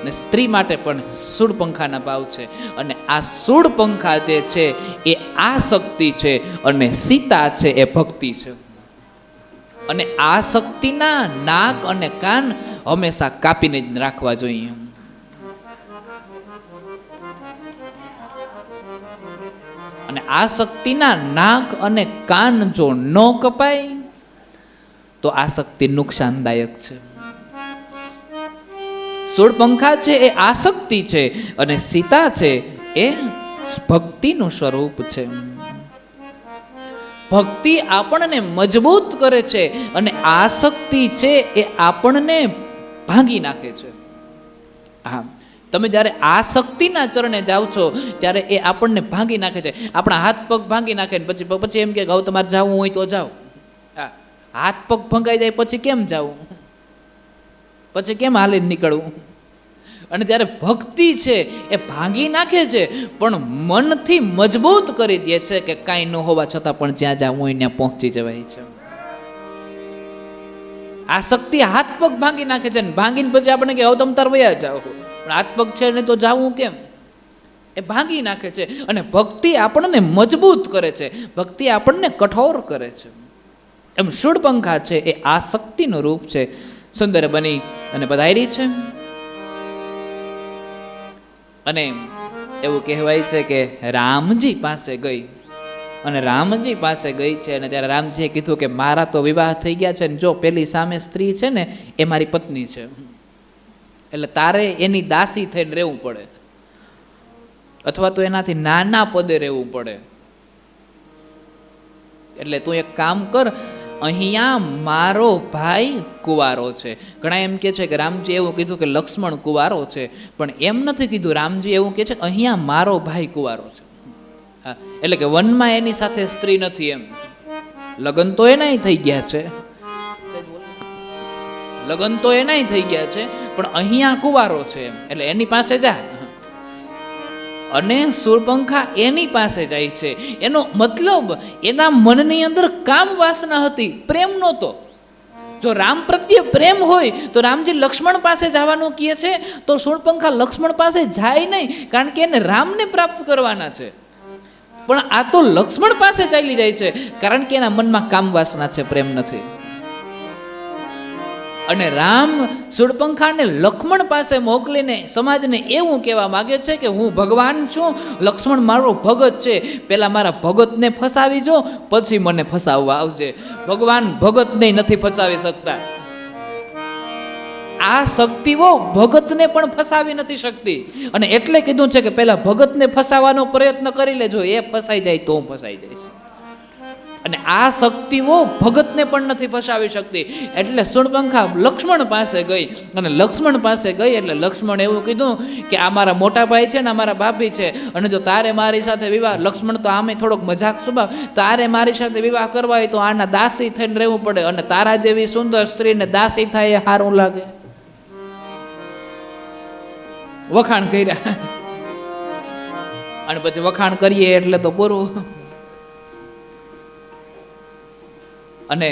ને સ્ત્રી માટે પણ શૂળપંખાના ભાવ છે, અને આ શૂળપંખા જે છે એ આસક્તિ છે, અને સીતા છે એ ભક્તિ છે. અને આસક્તિના નાક અને કાન હંમેશા કાપીને જ રાખવા જોઈએ. અને આસક્તિના નાક અને કાન જો ન કપાય તો આસક્તિ નુકસાનદાયક છે. શૂળપંખા છે એ આસક્તિ છે, અને સીતા છે એ ભક્તિનું સ્વરૂપ છે. ભક્તિ આપણને મજબૂત કરે છે, અને આસક્તિ છે એ આપણને ભાંગી નાખે છે. હા, તમે જ્યારે આસક્તિના ચરણે જાઓ છો ત્યારે એ આપણને ભાંગી નાખે છે. આપણા હાથ પગ ભાંગી નાખે ને પછી એમ કે હવે તમારે જવું હોય તો જાઓ. હા, હાથ પગ ભંગાઈ જાય પછી કેમ જવું, પછી કેમ હાલીને નીકળવું. અને જ્યારે ભક્તિ છે એ ભાંગી નાખે છે, પણ મનથી મજબૂત કરી દે છે કે કાંઈ ન હોવા છતાં પણ જ્યાં જવું હોય ત્યાં પહોંચી જવાય છે. આસક્તિ હાથ પગ ભાંગી નાખે છે, ને ભાંગીને પછી આપણે કે હવે તમે તાર વયા જાઓ, પણ હાથ પગ છે ને તો જાવું કેમ, એ ભાંગી નાખે છે. અને ભક્તિ આપણને મજબૂત કરે છે, ભક્તિ આપણને કઠોર કરે છે. એમ શૂળપંખા છે એ આસક્તિનું રૂપ છે. સુંદર બની અને પધારી છે. અને એવું કહેવાય છે કે રામજી પાસે ગઈ, અને રામજી પાસે ગઈ છે, અને ત્યારે રામજીએ કીધું કે મારા તો વિવાહ થઈ ગયા છે ને, જો પેલી સામે સ્ત્રી છે ને એ મારી પત્ની છે, એટલે તારે એની દાસી થઈને રહેવું પડે, અથવા તો એનાથી નાના પદે રહેવું પડે. એટલે તું એક કામ કર, અહીંયા મારો ભાઈ કુંવારો છે. ઘણા એમ કે છે કે રામજી એવું કીધું કે લક્ષ્મણ કુંવારો છે, પણ એમ નથી કીધું. રામજી એવું કે છે અહીંયા મારો ભાઈ કુંવારો છે. હા, એટલે કે વનમાં એની સાથે સ્ત્રી નથી એમ. લગ્ન તો એનાય થઈ ગયા છે, લગ્ન તો એનાય થઈ ગયા છે, પણ અહીંયા કુંવારો છે એમ. એટલે એની પાસે જા. અને શૂર્પણખા એની પાસે જાય છે. એનો મતલબ એના મનની અંદર કામ વાસના હતી, પ્રેમ નહોતો. જો રામ પ્રત્યે પ્રેમ હોય તો રામજી લક્ષ્મણ પાસે જવાનું કહે છે, તો શૂર્પણખા લક્ષ્મણ પાસે જાય નહીં, કારણ કે એને રામને પ્રાપ્ત કરવાના છે. પણ આ તો લક્ષ્મણ પાસે ચાલી જાય છે, કારણ કે એના મનમાં કામ વાસના છે, પ્રેમ નથી. અને રામ શૂર્પણખાને લક્ષ્મણ પાસે મોકલીને સમાજને એવું કહેવા માંગે છે કે હું ભગવાન છું, લક્ષ્મણ મારો ભગત છે, પહેલા મારા ભગતને ફસાવી જો, પછી મને ફસાવવા આવજે. ભગવાન ભગતને નથી ફસાવી શકતા. આ શક્તિઓ ભગતને પણ ફસાવી નથી શકતી. અને એટલે કીધું છે કે પહેલા ભગતને ફસાવવાનો પ્રયત્ન કરી લેજો, એ ફસાઈ જાય તો હું ફસાઈ જઈશ. અને આ શક્તિઓ ભગતને પણ નથી ફસાવી શકતી. એટલે શૂર્પણખા લક્ષ્મણ પાસે ગઈ. અને લક્ષ્મણ પાસે ગઈ એટલે લક્ષ્મણ એવું કીધું કે આ મારા મોટા ભાઈ છે ને આ મારા ભાભી છે, અને જો તારે મારી સાથે વિવાહ, લક્ષ્મણ તો આમે થોડોક મજાક સ્વભાવ, તારે મારી સાથે વિવાહ કરવા હોય તો આના દાસી થઈને રહેવું પડે, અને તારા જેવી સુંદર સ્ત્રીને દાસી થાય એ સારું લાગે. વખાણ કર્યા. અને પછી વખાણ કરીએ એટલે તો પૂરું. અને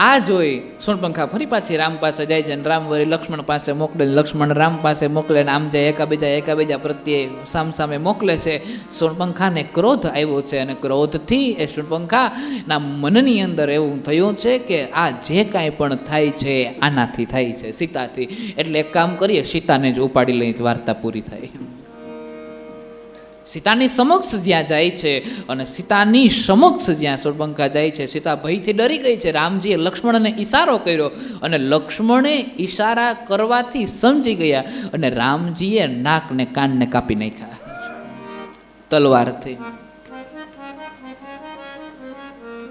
આ જોઈ શૂર્પણખા ફરી પાછી રામ પાસે જાય છે, અને રામ વળી લક્ષ્મણ પાસે મોકલે, લક્ષ્મણ રામ પાસે મોકલે, ને આમ જાય એકાબીજા પ્રત્યે સામસામે મોકલે છે. શૂર્પણખાને ક્રોધ આવ્યો છે, અને ક્રોધથી એ શૂર્પણખાના મનની અંદર એવું થયું છે કે આ જે કાંઈ પણ થાય છે આનાથી થાય છે, સીતાથી. એટલે એક કામ કરીએ, સીતાને જ ઉપાડી લઈ, વાર્તા પૂરી થાય. સીતાની સમક્ષ જ્યાં જાય છે, અને સીતાની સમક્ષ જ્યાં શૂર્પણખા જાય છે, સીતા ભયથી ડરી ગઈ છે. રામજીએ લક્ષ્મણને ઈશારો કર્યો, અને લક્ષ્મણે ઈશારા કરવાથી સમજી ગયા, અને રામજીએ નાક ને કાનને કાપી નાખ્યા તલવારથી.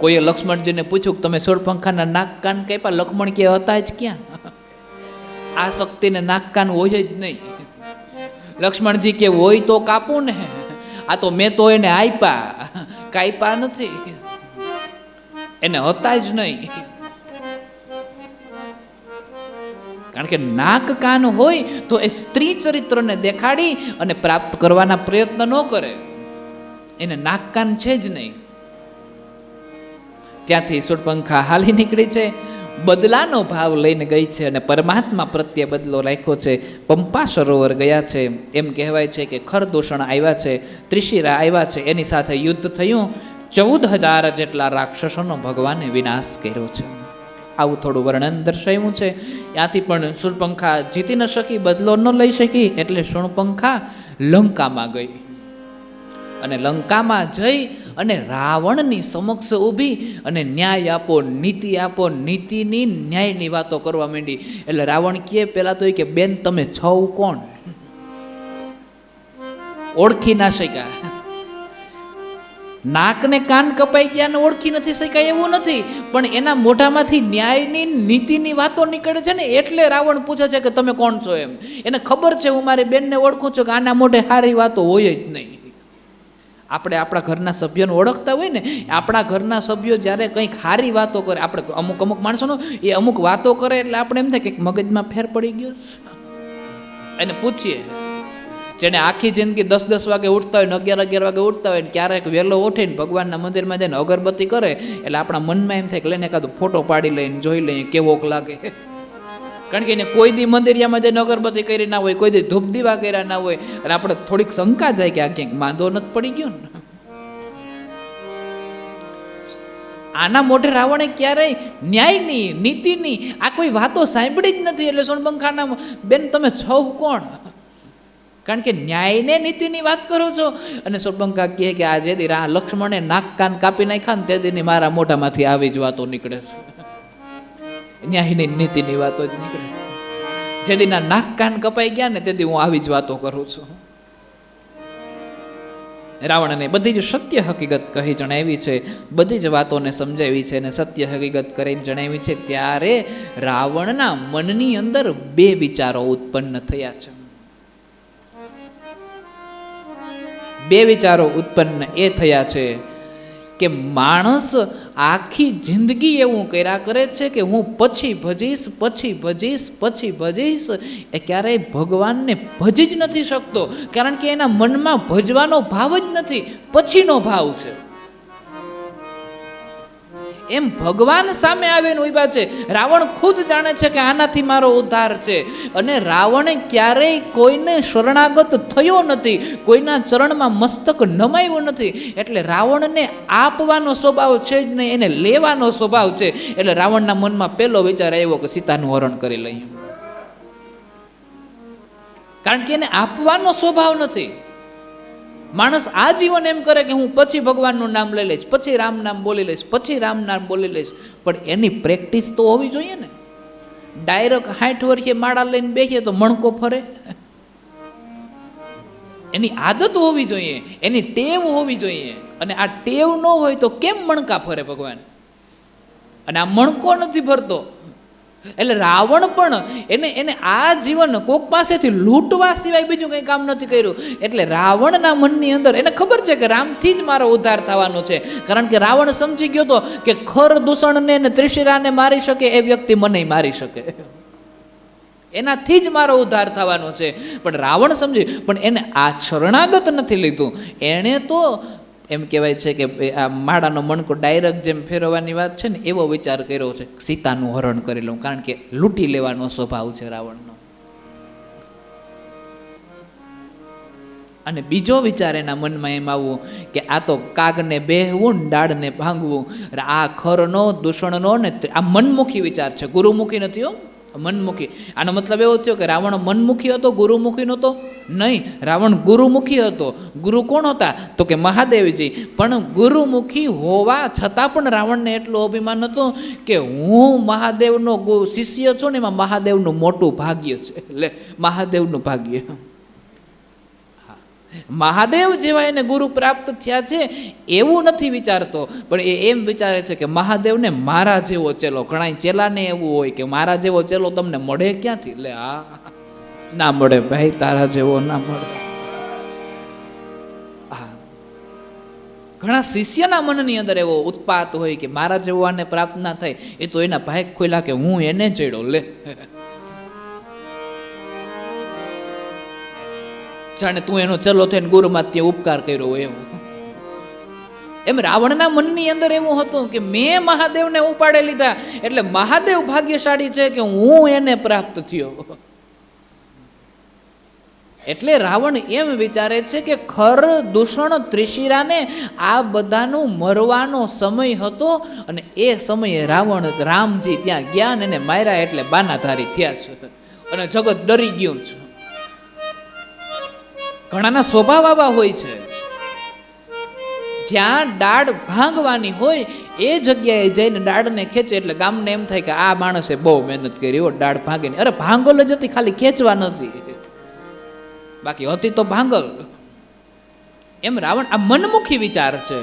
કોઈએ લક્ષ્મણજીને પૂછ્યું કે તમે શૂર્પણખાના નાક કાન કાપ્યા? લક્ષ્મણ કે હતા જ ક્યાં, આ શક્તિને નાક કાન હોય જ નહીં. લક્ષ્મણજી કે હોય તો કાપું ને, આ તો મેં તો એને આપ્યા, કાપ્યા નથી, એને હતા જ નહીં. કારણ કે નાક કાન હોય તો એ સ્ત્રી ચરિત્રને દેખાડી અને પ્રાપ્ત કરવાના પ્રયત્ન ન કરે. એને નાક કાન છે જ નહીં. ત્યાંથી શૂર્પણખા હાલી નીકળી છે, બદલાનો ભાવ લઈને ગઈ છે, અને પરમાત્મા પ્રત્યે બદલો રાખ્યો છે. પંપા સરોવર ગયા છે. એમ કહેવાય છે કે ખરદૂષણ આવ્યા છે, ત્રિશિરા આવ્યા છે, એની સાથે યુદ્ધ થયું. 14,000 જેટલા રાક્ષસોનો ભગવાને વિનાશ કર્યો છે. આવું થોડું વર્ણન દર્શાવ્યું છે. ત્યાંથી પણ શૂર્પણખા જીતી ન શકી, બદલો ન લઈ શકી, એટલે શૂર્પણખા લંકામાં ગઈ. અને લંકામાં જઈ અને રાવણની સમક્ષ ઊભી અને ન્યાય આપો, નીતિ આપો, નીતિની ન્યાયની વાતો કરવા માંડી. એટલે રાવણ કહે પેલા તો એ કે બેન તમે છો કોણ? ઓળખી ના શક્યા. નાકને કાન કપાઈ ગયા ને ઓળખી નથી શક્યા એવું નથી, પણ એના મોઢામાંથી ન્યાયની નીતિની વાતો નીકળે છે ને, એટલે રાવણ પૂછે છે કે તમે કોણ છો એમ. એને ખબર છે હું મારી બેનને ઓળખું છું કે આના મોઢે સારી વાતો હોય જ નહીં. આપણે આપણા ઘરના સભ્યોને ઓળખતા હોય ને, આપણા ઘરના સભ્યો જ્યારે કંઈક સારી વાતો કરે, આપણે અમુક માણસોનો એ અમુક વાતો કરે એટલે આપણે એમ થાય કે મગજમાં ફેર પડી ગયો. એને પૂછીએ, જેને આખી જિંદગી 10-10 વાગે ઉઠતા હોય ને 11-11 વાગે ઉઠતા હોય ને ક્યારેક વહેલો ઉઠીને ભગવાનના મંદિરમાં જઈને અગરબત્તી કરે, એટલે આપણા મનમાં એમ થાય કે લઈને એકાદો ફોટો પાડી લઈને જોઈ લઈએ કેવોક લાગે. કારણ કે એને કોઈ દી મંદિરિયામાં જઈને અગરબત્તી કરી ના હોય, કોઈ દી ધૂપ દીવા કર્યા ના હોય, અને આપણે થોડીક શંકા જાય કે આ ક્યાંક માંદો નથી પડી ગયો ને. આના મોઢે રાવણે ક્યારેય ન્યાયની નીતિની આ કોઈ વાતો સાંભળી જ નથી. એટલે શૂર્પણખાના બેન તમે છો કોણ? કારણ કે ન્યાયને નીતિની વાત કરો છો. અને શૂર્પણખા કહે કે આ જે દી લક્ષ્મણે નાક કાન કાપી નાખ્યા ને તે દીની મારા મોઢામાંથી આવી જ વાતો નીકળે છે, ન્યાયની નીતિની વાતો જ નીકળે છે. જે દીના નાક કાન કપાઈ ગયા ને તેથી હું આવી જ વાતો કરું છું. રાવણને બધી જ સત્ય હકીકત કહી જણાવી છે, બધી જ વાતોને સમજાવી છે અને સત્ય હકીકત કરીને જણાવી છે. ત્યારે રાવણના મનની અંદર બે વિચારો ઉત્પન્ન થયા છે. બે વિચારો ઉત્પન્ન એ થયા છે કે માણસ આખી જિંદગી એવું કર્યા કરે છે કે હું પછી ભજીશ, પછી ભજીશ, પછી ભજીશ, એ ક્યારેય ભગવાનને ભજી જ નથી શકતો, કારણ કે એના મનમાં ભજવાનો ભાવ જ નથી, પછીનો ભાવ છે. એમ ભગવાન સામે આવીને ઉભા છે. રાવણ ખુદ જાણે છે કે આનાથી મારો ઉદ્ધાર છે, અને રાવણે ક્યારેય કોઈને શરણાગત થયો નથી, કોઈના ચરણમાં મસ્તક નમાયું નથી. એટલે રાવણને આપવાનો સ્વભાવ છે જ નહીં, એને લેવાનો સ્વભાવ છે. એટલે રાવણના મનમાં પહેલો વિચાર આવ્યો કે સીતાનું હરણ કરી લઈએ, કારણ કે એને આપવાનો સ્વભાવ નથી. માણસ આજીવન એમ કરે કે હું પછી ભગવાનનું નામ લઈ લઈશ, પછી રામ નામ બોલી લઈશ, પછી રામ નામ બોલી લઈશ. પણ એની પ્રેક્ટિસ તો હોવી જોઈએ ને. ડાયરેક્ટ 60 વર્ષે માળા લઈને બેસીએ તો મણકો ફરે. એની આદત હોવી જોઈએ, એની ટેવ હોવી જોઈએ. અને આ ટેવ ન હોય તો કેમ મણકા ફરે ભગવાન? અને આ મણકો નથી ફરતો. એટલે રાવણ પણ એને આ જીવન કોક પાસેથી લૂંટવા સિવાય બીજું કંઈ કામ નથી કર્યું. એટલે રાવણના મનની અંદર એને ખબર છે કે રામથી જ મારો ઉદ્ધાર થવાનો છે, કારણ કે રાવણ સમજી ગયો હતો કે ખર દૂષણને ને ત્રિશિરાને મારી શકે એ વ્યક્તિ મને મારી શકે, એનાથી જ મારો ઉદ્ધાર થવાનો છે. પણ રાવણ સમજી, પણ એને આ શરણાગત નથી લીધું. એણે તો એમ કહેવાય છે કે આ માળાનો મણકો ડાયરેક્ટ જેમ ફેરવવાની વાત છે ને, એવો વિચાર કર્યો છે, સીતાનું હરણ કરી લઉં, કારણ કે લૂંટી લેવાનો સ્વભાવ છે રાવણનો. અને બીજો વિચાર એના મનમાં એમ આવવું કે આ તો કાગને બેહવું ને ડાળને ભાંગવું, આ ખરનો દૂષણનો ને આ મનમુખી વિચાર છે, ગુરુમુખી નથી હો, મનમુખી. આનો મતલબ એવો થયો કે રાવણ મનમુખી હતો, ગુરુમુખી નહોતો? નહીં, રાવણ ગુરુમુખી હતો. ગુરુ કોણ હતા? તો કે મહાદેવજી. પણ ગુરુમુખી હોવા છતાં પણ રાવણને એટલું અભિમાન હતું કે હું મહાદેવનો શિષ્ય છું ને, એમાં મહાદેવનું મોટું ભાગ્ય છે. એટલે મહાદેવનું ભાગ્ય, મહાદેવ જેવા એને ગુરુ પ્રાપ્ત થયા છે એવું નથી વિચારતો, પણ એ એમ વિચારે છે કે મહાદેવને મારા જેવો ચેલો, ઘણા ચેલાને એવું હોય કે મારા જેવો ચેલો તમને મળે ક્યાંથી? એટલે આ ના મળે ભાઈ, તારા જેવો ના મળે. ઘણા શિષ્યના મનની અંદર એવો ઉત્પાત હોય કે મારા જેવો આને પ્રાપ્ત ના થાય. એ તો એના ભાઈ ખોલ્યા કે હું એને ચડ્યો લે, જાણે તું એનો ચલો થઈને ગુરુમાં ત્યાં ઉપકાર કર્યો હોય એવું. એમ રાવણના મનની અંદર એવું હતું કે મેં મહાદેવને ઉપાડે લીધા, એટલે મહાદેવ ભાગ્યશાળી છે કે હું એને પ્રાપ્ત થયો. એટલે રાવણ એમ વિચારે છે કે ખર દૂષણ ત્રિશિરાને આ બધાનું મરવાનો સમય હતો, અને એ સમયે રામજી ત્યાં ગયા ને એને માર્યા, એટલે બાનાધારી થયા છે અને જગત ડરી ગયું છે. ઘણાના સ્વભાવ આવા હોય છે, જ્યાં દાઢ ભાંગવાની હોય એ જગ્યાએ જઈને દાઢને ખેંચે એટલે ગામને એમ થાય કે આ માણસે બહુ મહેનત કરી હો, દાઢ ભાંગીને. અરે ભાંગલ જ હતી, ખાલી ખેંચવા નથી, બાકી હતી તો ભાંગલ. એમ રાવણ આ મનમુખી વિચાર છે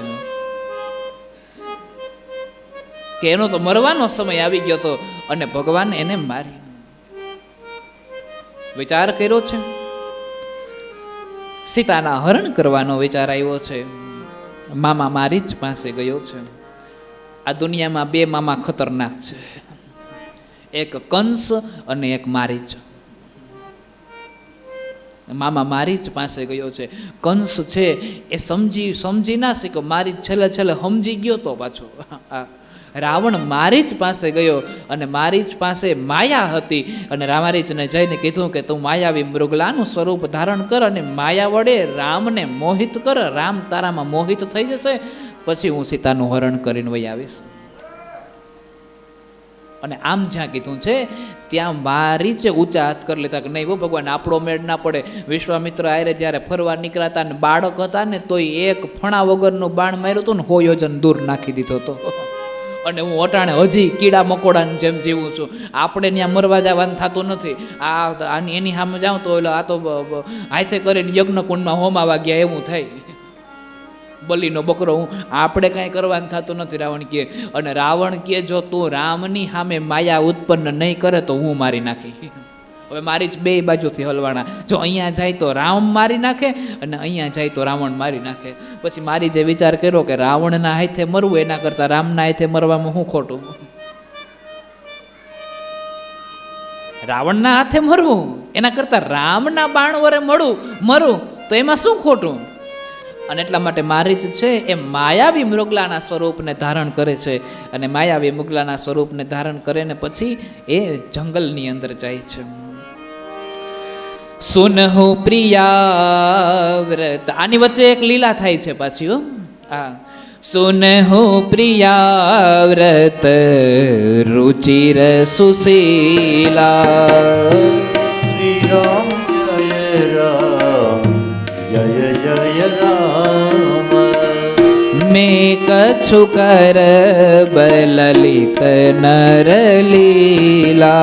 કે એનો તો મરવાનો સમય આવી ગયો હતો અને ભગવાન એને મારી. વિચાર કર્યો છે, સીતાના હરણ કરવાનો વિચાર આવ્યો છે. મામા મારીચ પાસે ગયો છે. આ દુનિયામાં બે મામા ખતરનાક છે, એક કંસ અને એક મારીચ. મામા મારીચ પાસે ગયો છે. કંસ છે એ સમજી ના શીખ્યો, મારીચ છેલ્લે સમજી ગયો તો પાછો. રાવણ મારીચ પાસે ગયો અને મારીચ પાસે માયા હતી, અને મારીચને જઈને કીધું કે તું માયાવી મૃગલાનું સ્વરૂપ ધારણ કર અને માયા વડે રામને મોહિત કર, રામ તારામાં મોહિત થઈ જશે, પછી હું સીતાનું હરણ કરીને વહી આવીશ. અને આમ જ્યાં કીધું છે ત્યાં મારીચે ઊંચા હાથ કરી લીધા કે નહીં હો ભગવાન, આપણો મેળ ના પડે. વિશ્વામિત્ર આયરે જ્યારે ફરવા નીકળ્યા ને બાળક હતા ને તોય એક ફણા વગરનું બાણ માર્યું હતું ને 100 યોજન દૂર નાખી દીધો હતો. અને હું અટાણે હજી કીડા મકોડાની જેમ જીવું છું. આપણે ત્યાં મરવા જવાનું થતું નથી. એની સામે જાઉં તો આ તો હાથે કરીને યજ્ઞ કુંડમાં હોમાવા ગયા એવું થાય. બલીનો બકરો હું, આપણે કાંઈ કરવાનું થતું નથી, રાવણ કહે. અને રાવણ કહે જો તું રામની સામે માયા ઉત્પન્ન નહીં કરે તો હું મારી નાખી. હવે મારી જ બે બાજુથી હલવાના, જો અહીંયા જાય તો રામ મારી નાખે અને અહીંયા જાય તો રાવણ મારી નાખે. પછી મારી જે વિચાર કર્યો કે રાવણના હાથે મરવું એના કરતાં રામના હાથે મરવામાં શું ખોટું? રાવણના હાથે મરવું એના કરતાં રામના બાણ વરે મરું તો એમાં શું ખોટું? અને એટલા માટે મારીચ છે એ માયાવી મૃગલાના સ્વરૂપને ધારણ કરે છે. અને માયાવી મૃગલાના સ્વરૂપને ધારણ કરે ને પછી એ જંગલની અંદર જાય છે. સુનહુ પ્રિયાવ્રત, આની વચ્ચે એક લીલા થાય છે પાછી. હા, સુનહુ પ્રિયાવ્રત રુચિર સુશીલા. શ્રી રામ જય રામ જય જય રામ. મેં કछु કર બલલિત નર લીલા.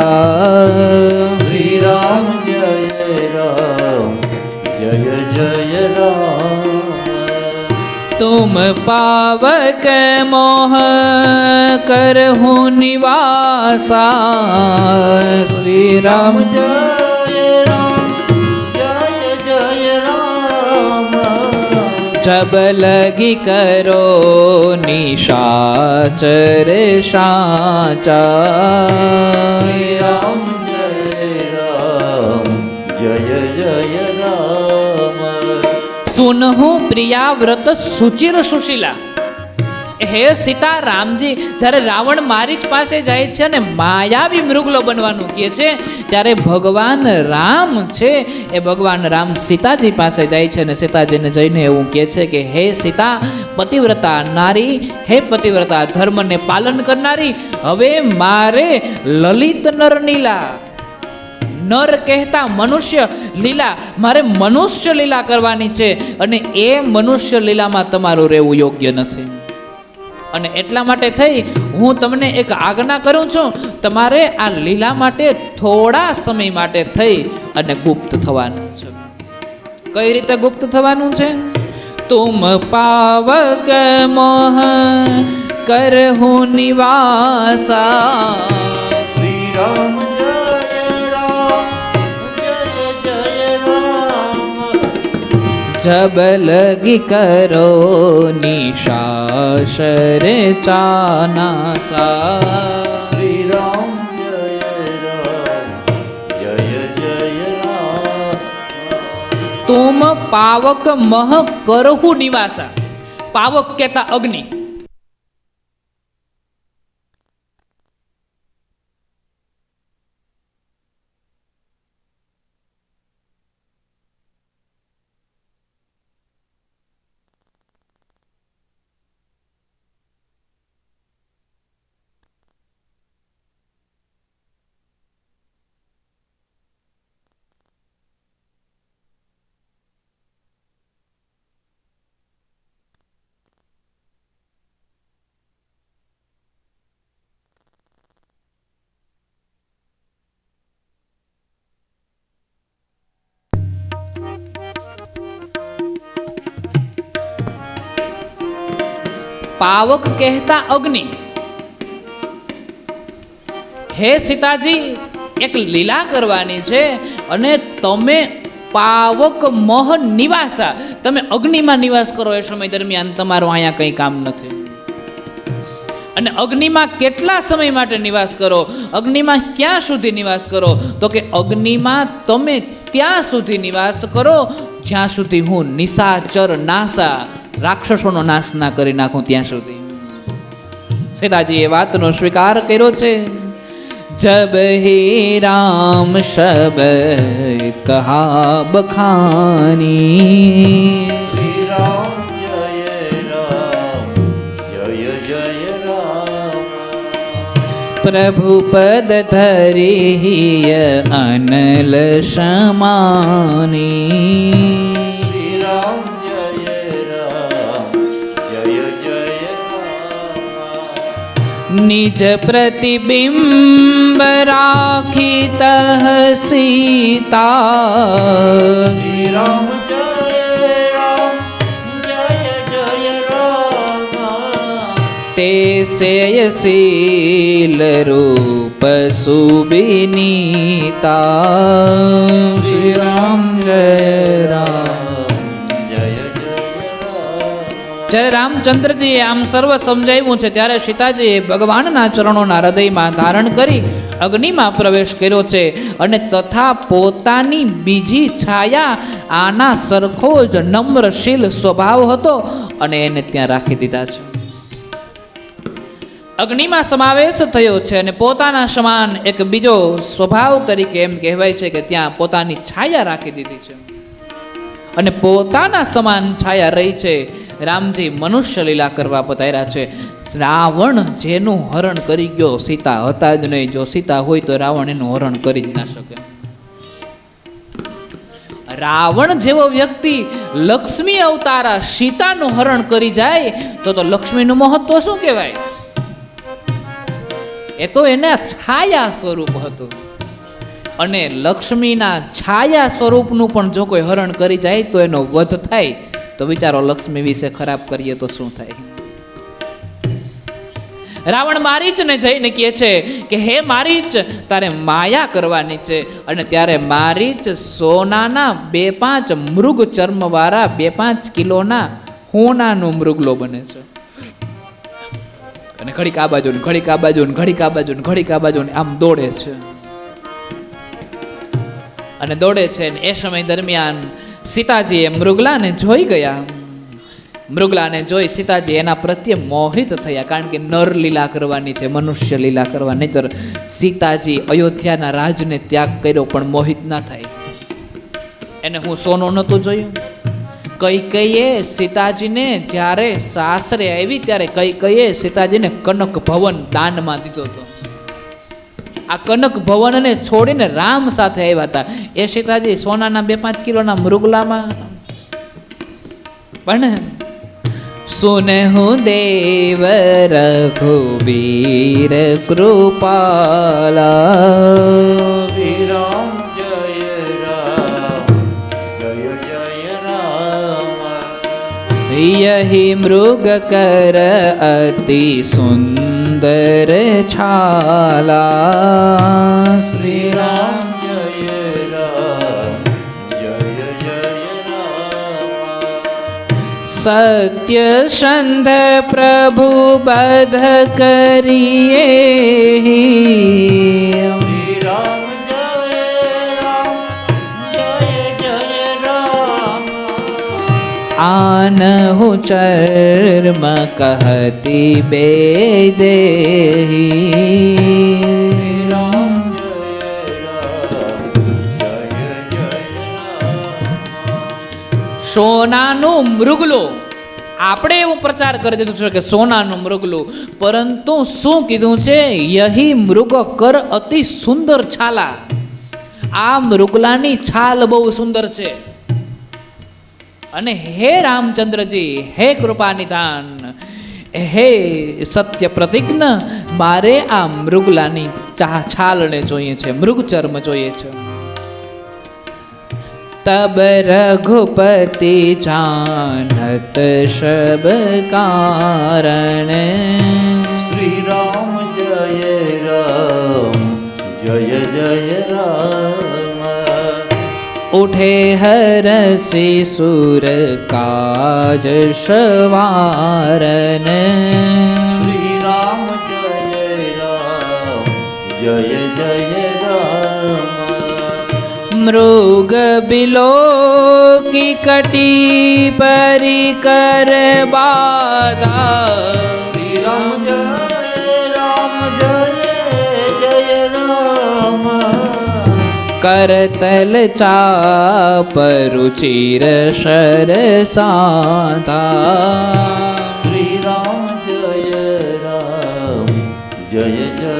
શ્રી રામ જય રામ જય જય રામ. तुम पावक मोह करहु निवासा. श्री राम जय राम जय जय राम. जब लगी करो निशाचर साचा. श्री राम जय राम जय जय राम. સુનહુ પ્રિયાવ્રત સુચિર સુશીલા. હે સીતા રામજી જ્યારે રાવણ મારીચ પાસે જાય છે અને માયાવી મૃગલો બનવાનું કહે છે ત્યારે ભગવાન રામ છે એ ભગવાન રામ સીતાજી પાસે જાય છે અને સીતાજીને જઈને એવું કહે છે કે હે સીતા પતિવ્રતા નારી, હે પતિવ્રતા ધર્મને પાલન કરનારી, હવે મારે લલિત નરનીલા, નર કહેતા મનુષ્ય લીલા, મારે મનુષ્ય લીલા કરવાની છે અને એ મનુષ્ય લીલામાં તમારું રહેવું યોગ્ય નથી. અને એટલા માટે થઈ હું તમને એક આજ્ઞા કરું છું, તમારે આ લીલા માટે થોડા સમય માટે થઈ અને ગુપ્ત થવાનું છે. કઈ રીતે ગુપ્ત થવાનું છે? તુમ પાવક મોહ કરહુ નિવાસા. શ્રી રામ जब लगी करो निशाचर चानासा. श्री राम जय जय राम. तुम पावक मह करहु निवासा. पावक कहता अग्नि. પાવક કહેતા અગ્નિ. હે સીતાજી એક લીલા કરવાની છે અને તમે પાવક મોહ નિવાસા, તમે અગ્નિમાં નિવાસ કરો એ સમય દરમિયાન તમારું અહીંયા કંઈ કામ નથી. અને અગ્નિમાં કેટલા સમય માટે નિવાસ કરો? અગ્નિમાં ક્યાં સુધી નિવાસ કરો? તો કે અગ્નિમાં તમે ત્યાં સુધી નિવાસ કરો જ્યાં સુધી હું નિશાચર નાસા, રાક્ષસોનો નાશ ના કરી નાખું ત્યાં સુધી. સીતાજી એ વાતનો સ્વીકાર કર્યો છે. જબ હે રામ શબ કહા બખાની. શ્રી રામ જય રામ જય જય રામ. પ્રભુ પદ ધરી અનલ સમાની. શ્રી રામ निज प्रतिबिंब राखी तह सीता. श्री राम जय તે શેયશીલ રૂપ સુબિનીતા. શ્રી રામ જય રામ. જ્યારે રામચંદ્રજીએ આમ સર્વ સમજાવ્યું છે ત્યારે સીતાજીએ ભગવાનના ચરણોના હૃદયમાં ધારણ કરી અગ્નિમાં પ્રવેશ કર્યો છે અને તથા પોતાની બીજી છાયા આના સરખો જ નમ્રશીલ સ્વભાવ હતો અને એને ત્યાં રાખી દીધા છે. અગ્નિમાં સમાવેશ થયો છે અને પોતાના સમાન એક બીજો સ્વભાવ તરીકે એમ કહેવાય છે કે ત્યાં પોતાની છાયા રાખી દીધી છે અને પોતાના સમાન છાયા રહી છે. રામજી મનુષ્ય લીલા કરવા પધાર્યા છે. રાવણ જેનું હરણ કરી ગયો, સીતા હતા જ નહીં. જો સીતા હોય તો રાવણ એનું હરણ કરી જ ના શકે. રાવણ જેવો વ્યક્તિ લક્ષ્મી અવતારા સીતાનું હરણ કરી જાય તો લક્ષ્મીનું મહત્વ શું કહેવાય? એ તો એના છાયા સ્વરૂપ હતું અને લક્ષ્મીના છાયા સ્વરૂપનું પણ જો કોઈ હરણ કરી જાય તો એનો વધ થાય. તો વિચારો લક્ષ્મી વિશે ખરાબ કરીએ તો શું થાય? રાવણ મારીચને જઈને કહે છે કે હે મારીચ, તારે માયા કરવાની છે. અને ત્યારે મારીચ સોનાના 2-5 મૃગ ચર્મવાળા 2-5 કિલોના હોનાનો મૃગલો બને છે અને ઘડીક આ બાજુ ઘડીક આ બાજુ ઘડીક આ બાજુ ઘડીક આ બાજુ આમ દોડે છે અને દોડે છે. એ સમય દરમિયાન સીતાજીએ મૃગલાને જોઈ ગયા. મૃગલાને જોઈ સીતાજી એના પ્રત્યે મોહિત થયા, કારણ કે નર લીલા કરવાની છે, મનુષ્ય લીલા કરવા. નહીતર સીતાજી અયોધ્યાના રાજને ત્યાગ કર્યો પણ મોહિત ના થાય. એને હું સોનું નહોતું જોયું. કૈકેયીએ સીતાજીને જ્યારે સાસરે આવી ત્યારે કૈકેયીએ સીતાજીને કનક ભવન દાનમાં દીધો હતો. આ કનક ભવનને છોડીને રામ સાથે આવ્યા હતા. એ સીતાજી સોનાના 2-5 કિલોના મૃગલામાં પણ સુનહુ દેવ રઘુબીર કૃપાલા. શ્રી રામ જય રામ જય જય રામ. યહી મૃગ કર અતિ સુંદર છાલા. શ્રી રામ જય રામ જય જય રામ. સત્ય સંધ પ્રભુ બધ કરીએ. શ્રી રામ જય રામ જય જય રામ. આનહુ ચર્મ કહતી બેદેહી. રામ જય રામ જય જય રામ. સોનાનું મૃગલું, આપણે એવું પ્રચાર કરી દીધું છે કે સોનાનું મૃગલું, પરંતુ શું કીધું છે? યહી મૃગ કર અતિ સુંદર છાલા. આ મૃગલાની છાલ બહુ સુંદર છે. અને હે રામચંદ્રજી, હે કૃપા નિધાન, હે સત્ય પ્રતિજ્ઞ, મારે આ મૃગલાની છાલને જોઈએ છે, મૃગચર્મ જોઈએ છે. તબ રઘુપતિ જાનત સબ કારણ. શ્રી રામ જય રામ જય જય રામ. ઉઠે હરસી સુર કાજ સવારન. શ્રી રામ જય રામ જય જય રામ. મૃગ બિલો કી કટી પરિકર બાધા. શ્રી રામ જય જય રામ. કરતલ ચાપ રુચિર સરસાધા. શ્રી રામ જય રામ જય જય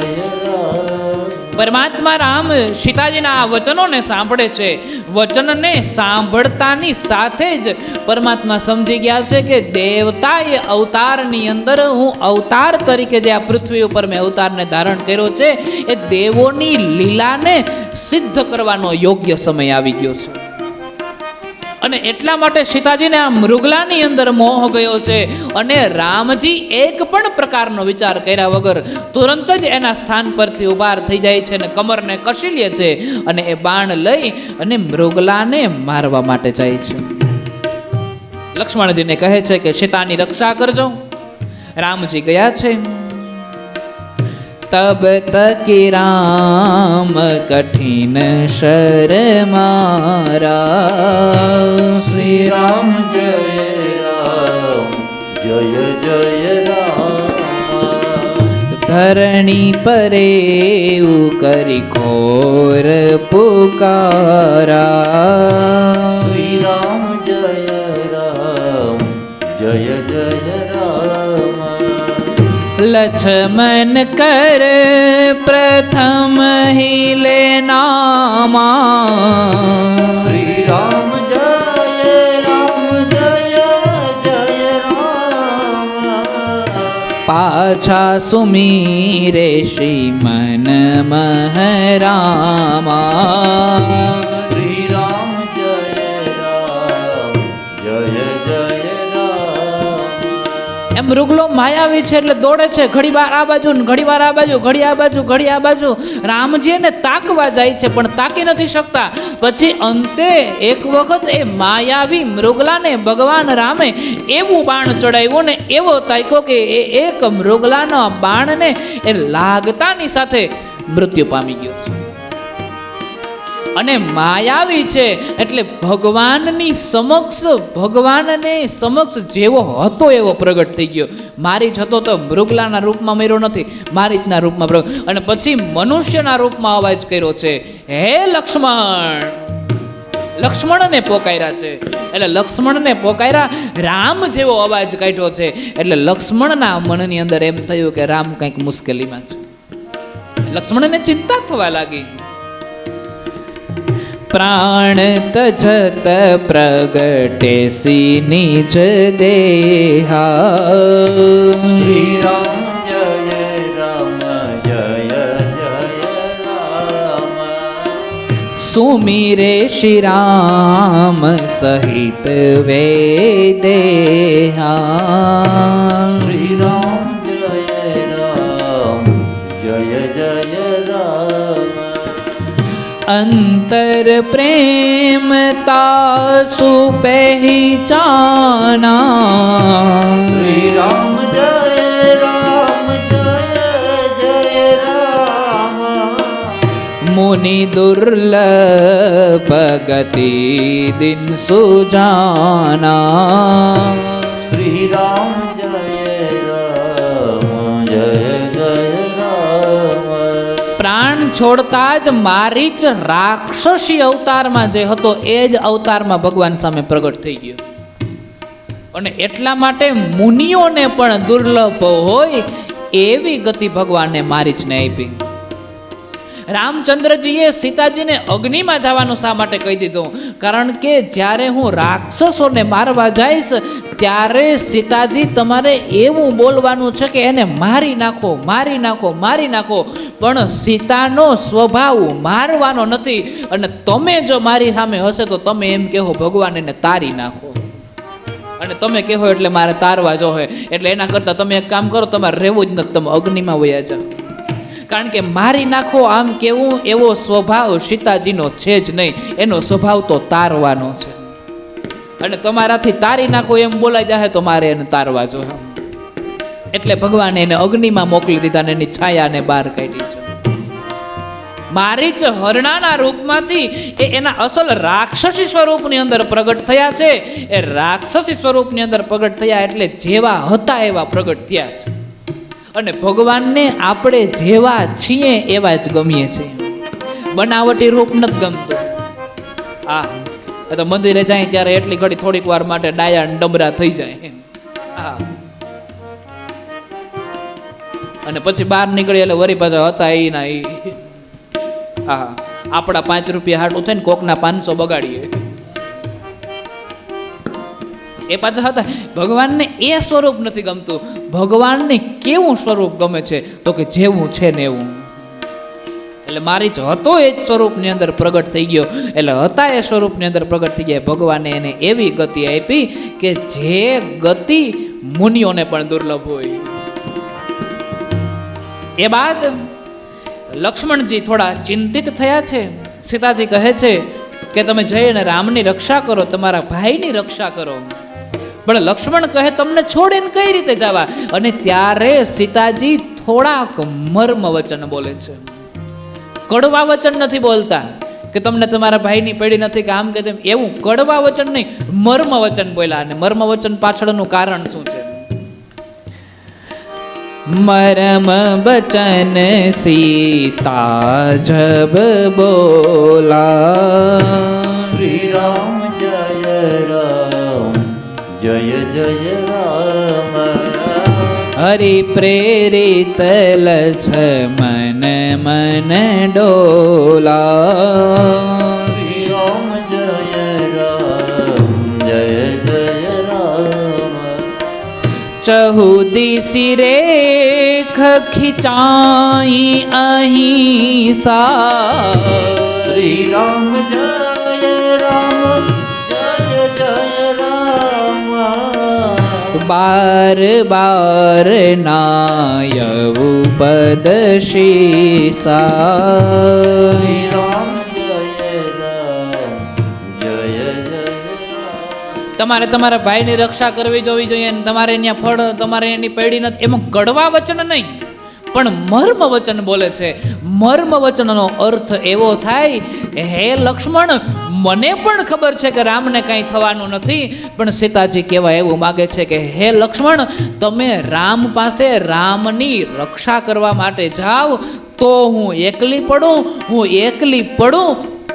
રામ. પરમાત્મા રામ સીતાજીના આ વચનોને સાંભળે છે. વચનને સાંભળતાની સાથે જ પરમાત્મા સમજી ગયા છે કે દેવતાએ અવતારની અંદર હું અવતાર તરીકે જે આ પૃથ્વી ઉપર મેં અવતારને ધારણ કર્યો છે એ દેવોની લીલાને સિદ્ધ કરવાનો યોગ્ય સમય આવી ગયો છે. અને એટલા માટે સીતાજીને આ મૃગલાની અંદર મોહ ગયો છે અને રામજી એક પણ પ્રકારનો વિચાર કર્યા વગર તુરંત જ એના સ્થાન પરથી ઉભાર થઈ જાય છે અને કમરને કસી લે છે અને એ બાણ લઈ અને મૃગલાને મારવા માટે જાય છે. લક્ષ્મણજીને કહે છે કે સીતાની રક્ષા કરજો. રામજી ગયા છે. તબ તકી રામ કઠિન શર મારા. શ્રી રામ જય રામ જય જય રામ. ધરણી પરે કરી ઘોર પુકારા. શ્રી રામ જય રામ જય જય રામ. લક્ષ્મણ કર પ્રથમ हिले નામા. શ્રી રામ જય રામ જય જય રામ. પાછા સુમીરે શ્રી મન મહરામા. શ્રી રામ જય રામ જય જય રામ. એમ મૃગલો માયાવી છે એટલે દોડે છે, ઘડી વાર આ બાજુ ને ઘડી વાર આ બાજુ, ઘડી આ બાજુ ઘડી આ બાજુ. રામજી એને તાકવા જાય છે પણ તાકી નથી શકતા. પછી અંતે એક વખત એ માયાવી મૃગલાને ભગવાન રામે એવું બાણ ચડાવ્યું ને એવો તાક્યો કે એ એક મૃગલાના બાણને એ લાગતાની સાથે મૃત્યુ પામી ગયો છે. અને માયાવી છે એટલે ભગવાનની સમક્ષ, ભગવાનને સમક્ષ જેવો હતો એવો પ્રગટ થઈ ગયો. મારી જ હતો તો મૃગલાના રૂપમાં મર્યો નથી, મારીચના રૂપમાં પ્રગટ. અને પછી મનુષ્યના રૂપમાં અવાજ કર્યો છે, હે લક્ષ્મણ. લક્ષ્મણને પોકાર્યા છે એટલે લક્ષ્મણને પોકાર્યા, રામ જેવો અવાજ કાઢ્યો છે એટલે લક્ષ્મણના મનની અંદર એમ થયું કે રામ કંઈક મુશ્કેલીમાં છે. લક્ષ્મણને ચિંતા થવા લાગી. પ્રાણ તજત પ્રગટે સી નિજ દેહા. શ્રી રામ જય રામ જય જય રામ. સુમિરે શ્રી રામ સહિત વેદેહા. શ્રી રામ જય રામ જય જય રામ. અંતર પ્રેમ તાસુ પહેચાના. શ્રી રામ જય રામ જય જય રામ. મુનિ દુર્લભ ગતિ દિન સુજાના. શ્રી રામ જય રામ જય જય રામ. પ્રાણ છોડતા જ મારીચ રાક્ષસી અવતારમાં જે હતો એ જ અવતારમાં ભગવાન સામે પ્રગટ થઈ ગયો. અને એટલા માટે મુનિઓને પણ દુર્લભ હોય એવી ગતિ ભગવાને મારીચને આપી. રામચંદ્રજીએ સીતાજીને અગ્નિમાં જવાનું શા માટે કહી દીધું? કારણ કે જ્યારે હું રાક્ષસોને મારવા જઈશ ત્યારે સીતાજી તમારે એવું બોલવાનું છે કે એને મારી નાખો, મારી નાખો, મારી નાખો. પણ સીતાનો સ્વભાવ મારવાનો નથી. અને તમે જો મારી સામે હશે તો તમે એમ કહો ભગવાન એને તારી નાખો, અને તમે કહો એટલે મારે તારવા જોહે. એટલે એના કરતાં તમે એક કામ કરો, તમારે રહેવું જ નથી, તમે અગ્નિમાં વયા જાઓ. કારણ કે મારી નાખો આમ કેવું એવો સ્વભાવ સીતાજીનો છે જ નહીં. એનો સ્વભાવ તો તારવાનો છે. અને તમારાથી તારી નાખો એમ બોલાઈ જાય તો મારે એને તારવા જો. એટલે ભગવાને એને અગ્નિમાં મોકલી દીધા અને એની છાયાને બહાર કાઢી છે. મારીચ હરણાના રૂપમાંથી એ એના અસલ રાક્ષસી સ્વરૂપની અંદર પ્રગટ થયા છે. એ રાક્ષસી સ્વરૂપની અંદર પ્રગટ થયા એટલે જેવા હતા એવા પ્રગટ થયા છે. અને ભગવાનને આપણે જેવા છીએ એવા જ ગમીએ છીએ, બનાવટી રૂપ નથી ગમતું. આ તો મંદિરે જાય ત્યારે એટલી ઘડી થોડીક વાર માટે ડાયા ડમરા થઈ જાય. હા, અને પછી બહાર નીકળી એટલે વરી પાછા હતા એ ના એ. હા, આપણા 5 રૂપિયા હાટું થઈને કોકના 500 બગાડીએ એ પાછા હતા. ભગવાનને એ સ્વરૂપ નથી ગમતું. ભગવાનને કેવું સ્વરૂપ ગમે છે? તો કે જેવું છે ને એવું. એટલે મારીચ હતો એ જ સ્વરૂપની અંદર પ્રગટ થઈ ગયો, એટલે હતા એ સ્વરૂપની અંદર પ્રગટ થઈ ગયા. ભગવાને એને એવી ગતિ આપી કે જે ગતિ મુનિઓને પણ દુર્લભ હોય. એ બાદ લક્ષ્મણજી થોડા ચિંતિત થયા છે. સીતાજી કહે છે કે તમે જઈને રામની રક્ષા કરો, તમારા ભાઈની રક્ષા કરો. પણ લક્ષ્મણ કહે તમને છોડીને કઈ રીતે જવા? અને ત્યારે સીતાજી થોડાક મર્મ વચન બોલે છે, કડવા વચન નથી બોલતા કે તમને તમારા ભાઈની પડી નથી કે આમ કે તેમ, એવું કડવા વચન નહીં, મર્મ વચન બોલ્યા. અને મર્મ વચન પાછળનું કારણ શું છે? મરમ બચન સીતા જબ બોલા, શ્રી રામ જય રામ જય જય રામ. હરિ પ્રેરિત લક્ષ્મણ મન ડોલા, શ્રી રામ જય રામ જય જય રામ. ચહુ દિશી રેખ ખિચાઈ અહિંસા, શ્રી રામ જય રામ જય જય રામ. બાર બાર નાયવું પદ શીસા, શ્રી રામ જય રામ જય જય રામ. તમારે તમારા ભાઈની રક્ષા કરવી જોવી જોઈએ, અને તમારે અહીંયા ફળ તમારે એની પડી નથી, એમાં કડવા વચન નહીં પણ મર્મ વચન બોલે છે. મર્મ વચનનો અર્થ એવો થાય, હે લક્ષ્મણ, મને પણ ખબર છે કે રામને કંઈ થવાનું નથી, પણ સીતાજી કહેવા એવું માગે છે કે હે લક્ષ્મણ, તમે રામ પાસે રામની રક્ષા કરવા માટે જાઓ તો હું એકલી પડું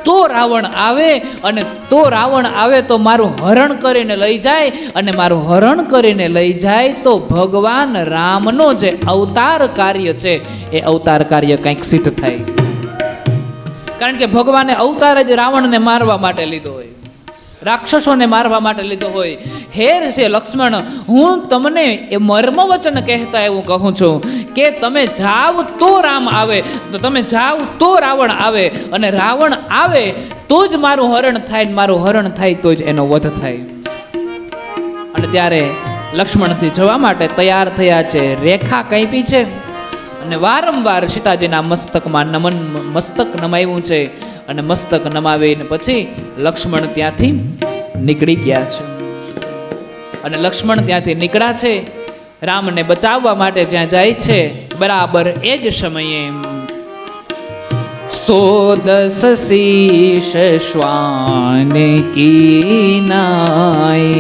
તો રાવણ આવે, અને તો રાવણ આવે તો મારું હરણ કરીને લઈ જાય, અને મારું હરણ કરીને લઈ જાય તો ભગવાન રામનો જે અવતાર કાર્ય છે એ અવતાર કાર્ય કંઈક સિદ્ધ થાય. કારણ કે ભગવાને અવતાર જ રાવણને મારવા માટે લીધો હોય, રાક્ષસોને મારવા માટે લીધો હોય. હેર છે લક્ષ્મણ, હું તમને એ મર્મ વચન કહેતા એવું કહું છું કે તમે જાવ તો રામ આવે, તો તમે જાવ તો રાવણ આવે, અને રાવણ આવે તો જ મારું હરણ થાય, મારું હરણ થાય તો જ એનો વધ થાય. અને ત્યારે લક્ષ્મણથી જવા માટે તૈયાર થયા છે, રેખા કાપી છે, અને વારંવાર સીતાજીના મસ્તકમાં મસ્તક નમાવ્યું છે, અને મસ્તક નમાવીને પછી લક્ષ્મણ ત્યાંથી નીકળી ગયા છે. અને લક્ષ્મણ ત્યાંથી નીકળ્યા છે, રામને બચાવવા માટે જ્યાં જાય છે, બરાબર એ જ સમયે 110 શીશ શ્વાન કી નાઈ,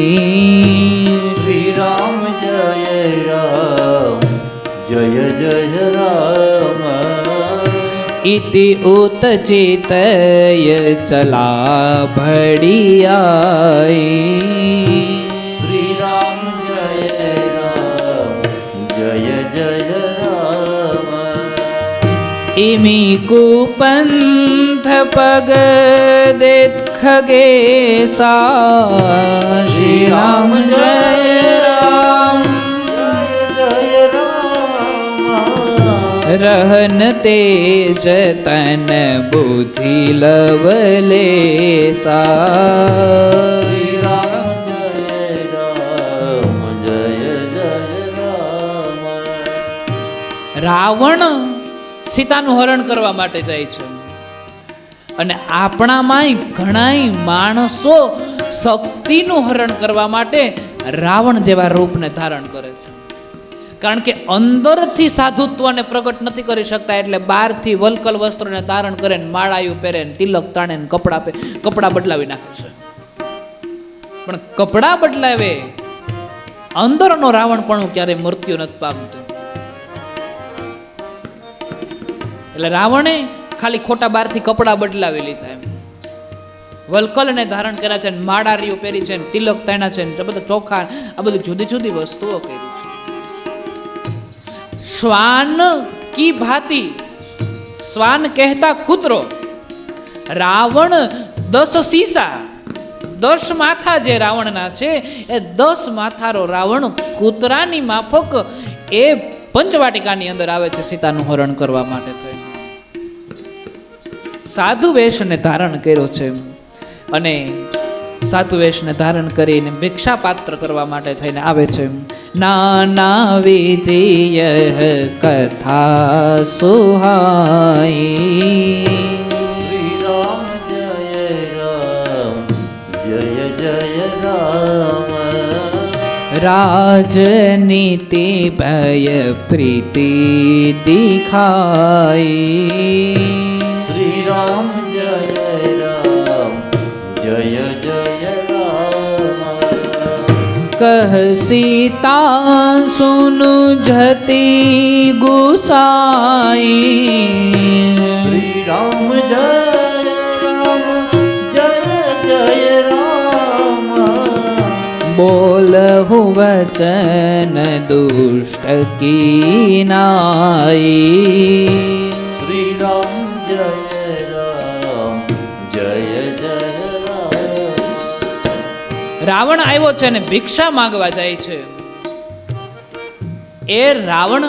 શ્રી રામ જય રામ જય જય રામ. इति उतचितय चला भड़ियाई, શ્રી રામ જય રામ જય જય રામ. इमी कुपंथ पग देत खगेसा, श्री राम जय राम જય રામ. रहन तेज तन बुद्धि लवलेसा, શ્રી રામ જય રામ જય જય રામ. રાવણ સીતાનું હરણ કરવા માટે જાય છે, અને આપણામાંય ઘણાય માણસો શક્તિનું હરણ કરવા માટે રાવણ જેવા રૂપને ધારણ કરે છે. કારણ કે અંદરથી સાધુત્વને પ્રગટ નથી કરી શકતા, એટલે બહારથી વલકલ વસ્ત્રોને ધારણ કરે, માળાયું પહેરે, તિલક તાણે, કપડાં બદલાવી નાખે છે. પણ કપડાં બદલાવે, અંદરનો રાવણ પણ ક્યારેય મૃત્યુ નથી પામતો. એટલે રાવણે ખાલી ખોટા બહારથી કપડાં બદલાવી લીધા, એમ વલકલને ધારણ કર્યા છે, માળારીઓ પહેરી છે, તિલક તાણ્યા છે, બધા ચોખા, આ બધી જુદી જુદી વસ્તુઓ કરી છે. શ્વાન કી ભાતી, શ્વાન કહેતા કૂતરો, રાવણ 10 શીશા, 10 માથા જે રાવણના છે એ 10 માથારો રાવણ કૂતરાની માફક એ પંચવાટિકાની અંદર આવે છે સીતાનું હરણ કરવા માટે થઈ. સાધુ વેશને ધારણ કર્યો છે અને સાધુ વેશને ધારણ કરીને ભિક્ષા પાત્ર કરવા માટે થઈને આવે છે. નાના વિધિય કથા સુહાઈ. શ્રી રામ જય રામ જય જય રામ. રાજનીતિ ભય પ્રીતિ દિખાઈ. શ્રી રામ જય રામ જય જય રામ. કહ સીતા સુન જતી ગુસાઈ. શ્રી રામ જય રામ જય જય રામ. બોલહુ વચન દુષ્ટ કી નાઈ. શ્રી રામ જય રામ જય જય રામ. રાવણ આવ્યો છે ને ભિક્ષા માંગવા જાય છે. એ રાવણ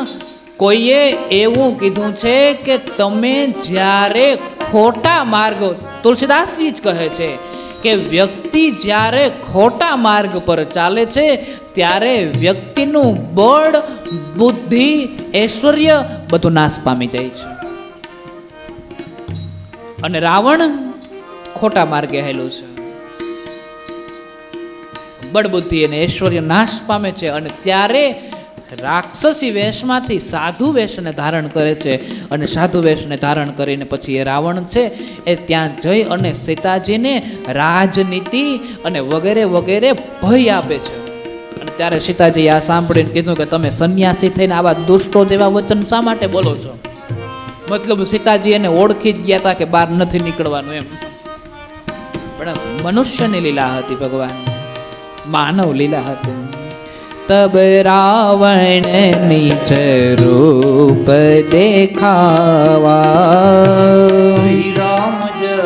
કોઈએ એવું કીધું છે કે તમે જ્યારે ખોટા માર્ગ, તુલસીદાસજી જ કહે છે કે વ્યક્તિ જ્યારે ખોટા માર્ગ પર ચાલે છે ત્યારે વ્યક્તિનું બળ, બુદ્ધિ, ઐશ્વર્ય બધું નાશ પામી જાય છે. અને રાવણ ખોટા માર્ગે હાલ્યો છે. બળબુદ્ધિ અને ઐશ્વર્ય નાશ પામે છે અને ત્યારે રાક્ષસી વેશમાંથી સાધુ વેશને ધારણ કરે છે અને સાધુ વેશને ધારણ કરીને પછી એ રાવણ છે એ ત્યાં જઈ અને સીતાજીને રાજનીતિ અને વગેરે વગેરે ભય આપે છે. અને ત્યારે સીતાજી આ સાંભળીને કીધું કે તમે સંન્યાસી થઈને આવા દુષ્ટો જેવા વચન શા માટે બોલો છો? મતલબ સીતાજી એને ઓળખી જ ગયા હતા કે બહાર નથી નીકળવાનું એમ. પણ મનુષ્યની લીલા હતી ભગવાન, માનવ લીલા હતી. તબ રાવણ નીચ રૂપ દેખાવા. શ્રી રામ જય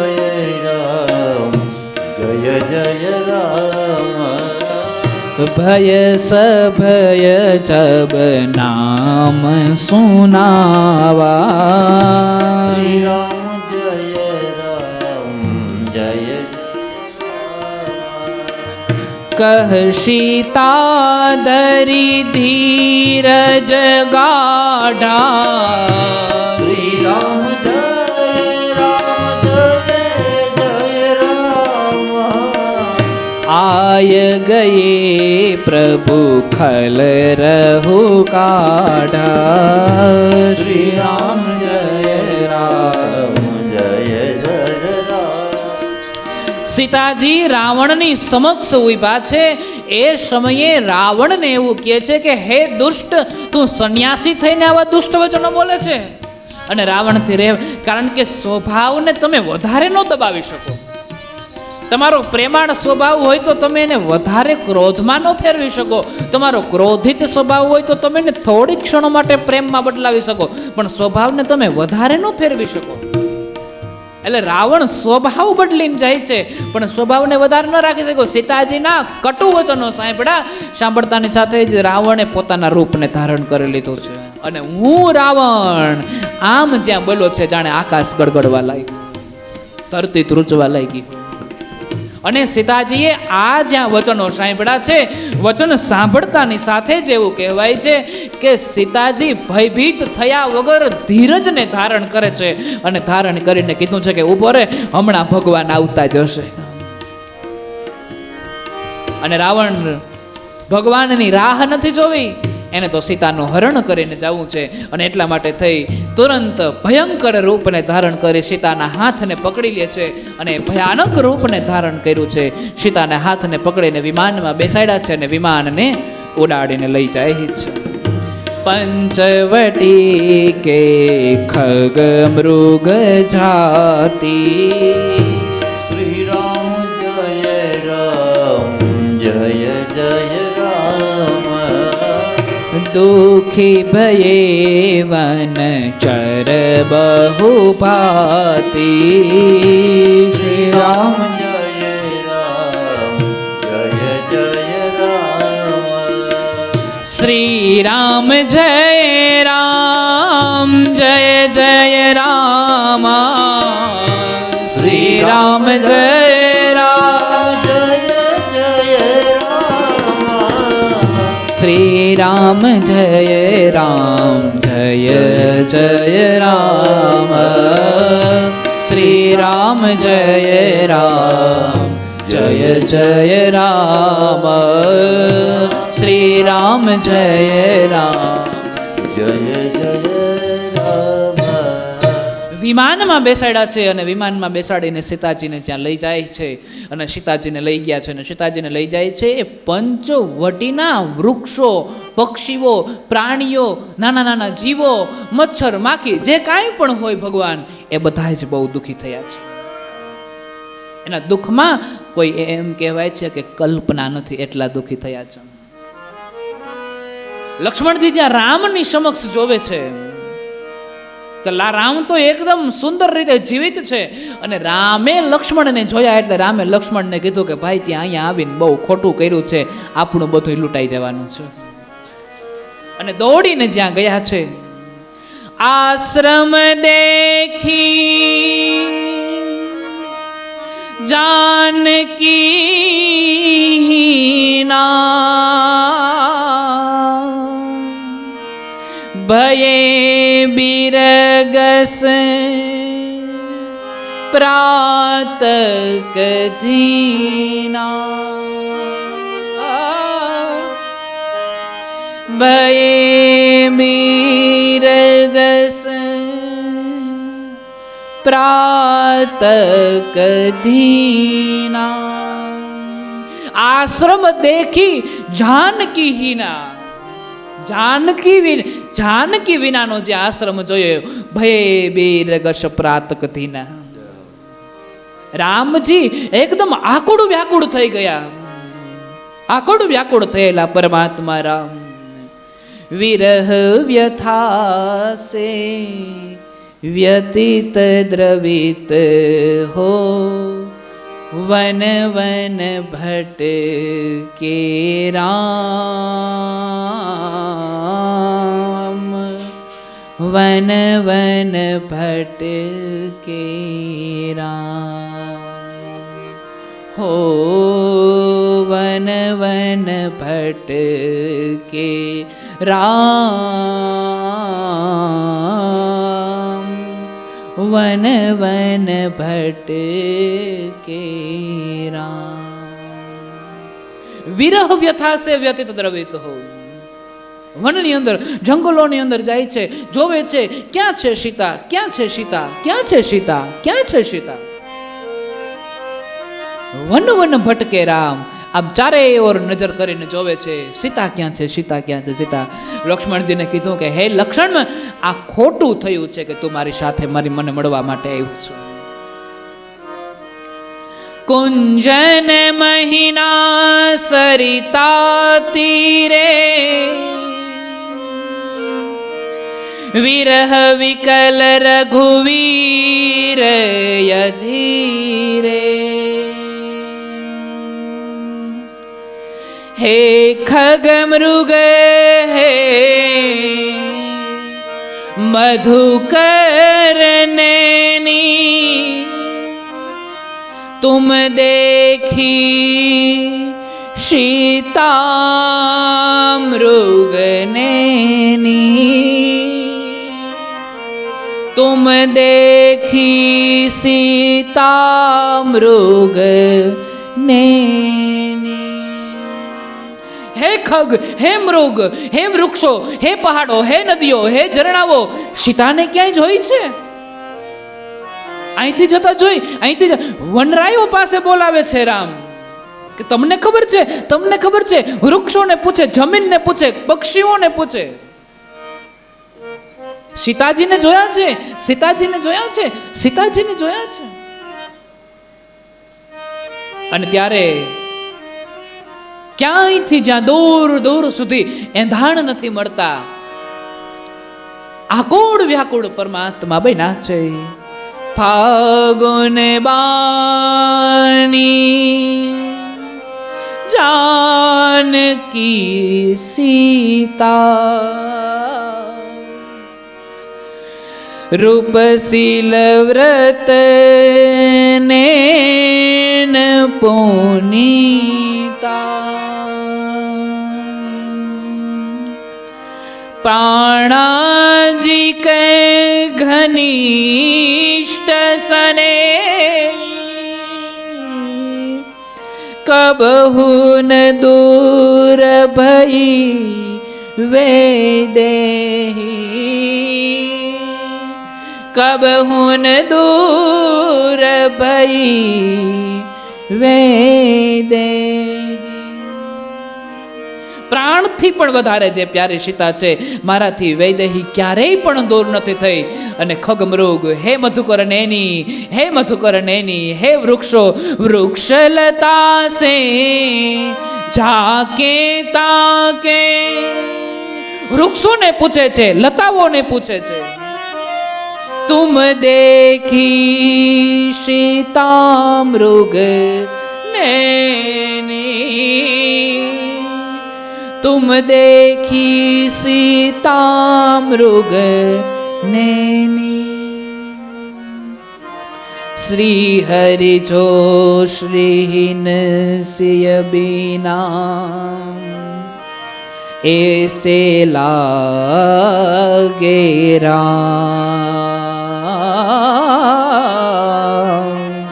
રામ જય જય રામ. ભય સભય જબ નામ સુનાવા. શ્રી રામ જય રામ જય જય. કહ સીતા ધરી ધીરજ ગાઢા. શ્રી રામ જય રામ જય જય રામ. આય ગયે પ્રભુ ખલ રહુ કાઢા. શ્રી રામ જય રામ જય જય રામ. સીતાજી રાવણની સમક્ષ ઊભા છે. એ સમયે રાવણને એવું કહે છે કે હે દુષ્ટ, તું સંન્યાસી થઈને આવા દુષ્ટ વચનો બોલે છે. અને રાવણથી રહે, કારણ કે સ્વભાવને તમે વધારે ન દબાવી શકો. તમારો પ્રેમાળ સ્વભાવ હોય તો તમે એને વધારે ક્રોધમાં ન ફેરવી શકો. તમારો ક્રોધિત સ્વભાવ હોય તો તમે એને થોડી ક્ષણો માટે પ્રેમમાં બદલાવી શકો, પણ સ્વભાવને તમે વધારે ન ફેરવી શકો. એટલે રાવણ સ્વભાવ બદલીને જાય છે પણ સ્વભાવને વધારે ન રાખી શક્યો. સીતાજીના કટુ વચનો સાંભળતાની સાથે જ રાવણે પોતાના રૂપને ધારણ કરી લીધું છે. અને હું રાવણ આમ જ્યાં બોલ્યો છે જાણે આકાશ ગડગડવા લાગ્યું, ધરતી ધ્રુજવા લાગી. અને સીતાજીએ આ જ્યાં વચનો સાંભળ્યા છે, વચન સાંભળતાની સાથે જ એવું કહેવાય છે કે સીતાજી ભયભીત થયા વગર ધીરજને ધારણ કરે છે અને ધારણ કરીને કીધું છે કે ઊભો રે, હમણાં ભગવાન આવતા જ હશે. અને રાવણ ભગવાનની રાહ નથી જોવી, એને તો સીતાનું હરણ કરીને જવું છે. અને એટલા માટે થઈ તુરંત ભયંકર રૂપને ધારણ કરી સીતાના હાથને પકડી લે છે અને ભયાનક રૂપને ધારણ કર્યું છે. સીતાના હાથને પકડીને વિમાનમાં બેસાડ્યા છે અને વિમાનને ઉડાડીને લઈ જાય છે. પંચવટી કે ખગ મૃગ જાતી. શ્રી રામ જય રામ જય જય રામ. દુઃખી ભયે વન ચર બહુ ભાતી. શ્રી રામ જય રામ જય જય રામ. શ્રી રામ જય રામ જય જય રામ. રામ જય રામ જય જય રામ શ્રી રામ જય રામ જય જય રામ શ્રી રામ જય રામ જય જય રામ શ્રી રામ જય રામ જય જય રામ વિમાનમાં બેસાડ્યા છે અને વિમાનમાં બેસાડીને સીતાજીને ત્યાં લઈ જાય છે અને સીતાજીને લઈ ગયા છે અને સીતાજીને લઈ જાય છે એ પંચવટીના વૃક્ષો, પક્ષીઓ, પ્રાણીઓ, નાના નાના જીવો, મચ્છર, માખી, જે કાંઈ પણ હોય ભગવાન, એ બધા જ બહુ દુઃખી થયા છે. એના દુઃખમાં કોઈ એમ કહેવાય છે કે કલ્પના નથી, એટલા દુઃખી થયા છે. લક્ષ્મણજી જ્યાં રામની સમક્ષ જોવે છે તો રામ તો એકદમ સુંદર રીતે જીવિત છે અને રામે લક્ષ્મણને જોયા એટલે રામે લક્ષ્મણને કીધું કે ભાઈ ત્યાં અહીંયા આવીને બહુ ખોટું કર્યું છે, આપણું બધું લૂંટાઈ જવાનું છે. અને દોડીને જ્યાં ગયા છે, આશ્રમ દેખી જાનકી ના ભયે બિરગસ પ્રાત કધીના ભયે બિરગસ પ્રાત કધીના આશ્રમ દેખી જાનકી હીના જાનકી વિનાનો જે આશ્રમ જોયો ભય બેરગશ પ્રાતકધીના રામજી એકદમ આકુડ વ્યાકુળ થઈ ગયા. આકુડ વ્યાકુળ થયેલા પરમાત્મા રામ વિરહ વ્યથા સે વ્યતીત દ્રવિત હો વન વન ભટ્ટ કે રામ વન વન ભટ્ટ કે રામ હો વન વન ભટ્ટ કે રામ વન વન ભટ્ટ કે રામ વિરહ વ્યથા સે વ્યતીત દ્રવિત હો. વનની અંદર, જંગલોની અંદર જાય છે, જોવે છે ક્યાં છે સીતા, ક્યાં છે સીતા, ક્યાં છે સીતા, ક્યાં છે સીતા. વન વન ભટકે રામ, આમ ચારે ઓર નજર કરીને જોવે છે સીતા ક્યાં છે, સીતા ક્યાં છે, સીતા. લક્ષ્મણજીને કીધું કે હે લક્ષ્મણ, આ ખોટું થયું છે કે તું મારી સાથે મને મળવા માટે આવ્યો છું. કુંજન મહિના સરિતા તીરે વિરહ વિકલ રઘુવીર યધીરે હે ખગ મૃગ હે મધુકર નૈની तुम देखी सीता मृगनैनी तुम देखी सीता मृगनैनी. હે ખગ, હે મૃગ, હે વૃક્ષો, હે પહાડો, હે નદીઓ, હે ઝરણાઓ, સીતાને ક્યાંય જોઈ છે? અહીંથી જતા જોઈ, અહીંથી વનરાયો પાસે બોલાવે છે રામ કે તમને ખબર છે, તમને ખબર છે. વૃક્ષોને પૂછે, જમીનને પૂછે, પક્ષીઓને પૂછે. સીતાજીને જોયા છે, સીતાજીને જોયા છે, સીતાજીને જોયા છે. અને ત્યારે ક્યાંયથી જ્યાં દૂર દૂર સુધી એંધાણ નથી મળતા, આકુળ વ્યાકુળ પરમાત્મા બન્યા છે. ફાગુન બાની જાનકી સીતા રૂપશીલ વ્રત નેન પુનીતા प्राणाजिक घनिष्ठ सने कबहु न दूर भई वैदेही कबहु न दूर भई वैदेही પ્રાણથી પણ વધારે જે પ્યારી સીતા છે મારાથી વૈદેહી ક્યારેય પણ દૂર નથી થઈ. અને ખગમૃગ હે મધુકર નેની, હે મધુકર નેની, હે વૃક્ષો વૃક્ષલતા સે જાકે તાકે. વૃક્ષોને પૂછે છે, લતાઓને પૂછે છે, તુમ દેખી સીતા મૃગ નેની, तुम देखी सीता मृग नैनी. श्री हरि जो श्रीहीन सिय बीना ऐसे लागे राम,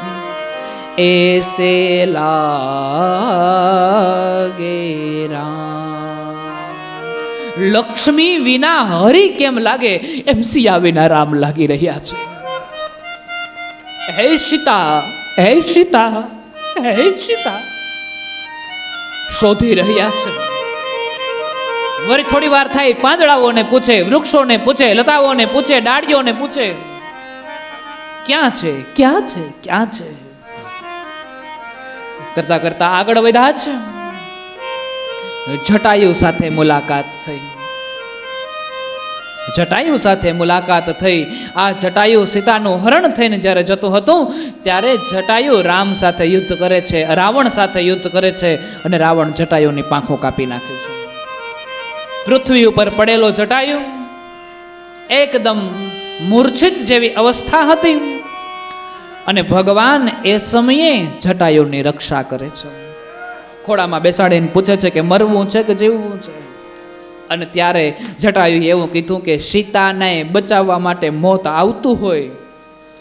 ऐसे लागे राम. લક્ષ્મી વિના હરિ કેમ લાગે એમ સિયા વિના રામ લાગી રહ્યા છે. હે સીતા, હે સીતા, હે સીતા શોધી રહ્યા છે. વળી થોડી વાર થાય, પાંદડાઓને પૂછે, વૃક્ષોને પૂછે, લતાઓને પૂછે, ડાળીઓને પૂછે, ક્યાં છે, ક્યાં છે, ક્યાં છે. કરતા કરતા આગળ વધ્યા છે. જટાયુ સાથે મુલાકાત થઈ. જટાયુ સાથે મુલાકાત થઈ. આ જટાયુ સીતાનું હરણ થઈને જ્યારે જતું હતું ત્યારે જટાયુ રામ સાથે યુદ્ધ કરે છે, રાવણ સાથે યુદ્ધ કરે છે અને રાવણ જટાયુની પાંખો કાપી નાખે છે. પૃથ્વી ઉપર પડેલો જટાયુ એકદમ મૂર્છિત જેવી અવસ્થા હતી અને ભગવાન એ સમયે જટાયુની રક્ષા કરે છે. ખોળામાં બેસાડીને પૂછે છે કે મરવું છે કે જીવવું છે. અને ત્યારે જટાયુએ એવું કીધું કે સીતાને બચાવવા માટે મોત આવતું હોય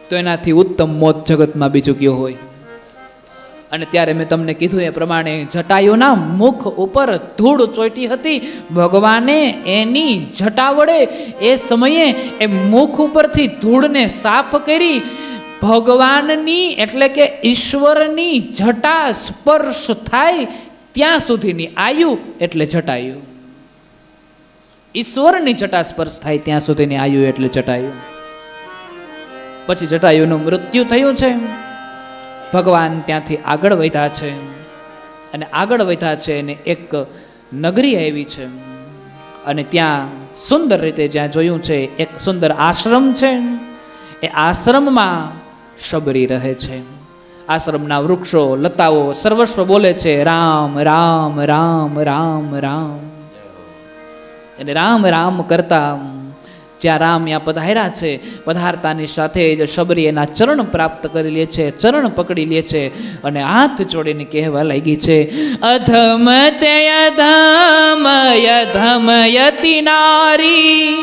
તો એનાથી ઉત્તમ મોત જગતમાં બીજું કયું હોય. અને ત્યારે મેં તમને કીધું એ પ્રમાણે જટાયુના મુખ ઉપર ધૂળ ચોંટી હતી. ભગવાને એની જટા વડે એ સમયે એ મુખ ઉપરથી ધૂળને સાફ કરી. ભગવાનની એટલે કે ઈશ્વરની જટા સ્પર્શ થાય ત્યાં સુધીની આયુ એટલે જટાયુ. ઈશ્વરની જટા સ્પર્શ થાય ત્યાં સુધીની આયુ એટલે જટાયુ. પછી જટાયુનું મૃત્યુ થયું છે. ભગવાન ત્યાંથી આગળ વધ્યા છે અને આગળ વધ્યા છે અને એક નગરી આવી છે અને ત્યાં સુંદર રીતે જ્યાં જોયું છે એક સુંદર આશ્રમ છે. એ આશ્રમમાં શબરી રહે છે. આશ્રમના વૃક્ષો, લતાઓ સર્વસ્વ બોલે છે રામ રામ રામ રામ રામ. અને રામ રામ કરતા જ્યાં રામ ત્યાં પધાર્યા છે, પધારતાની સાથે જ શબરી એના ચરણ પ્રાપ્ત કરી લે છે, ચરણ પકડી લે છે અને હાથ જોડીને કહેવા લાગી છે અધમ તે અધમ અધમયતિ નારી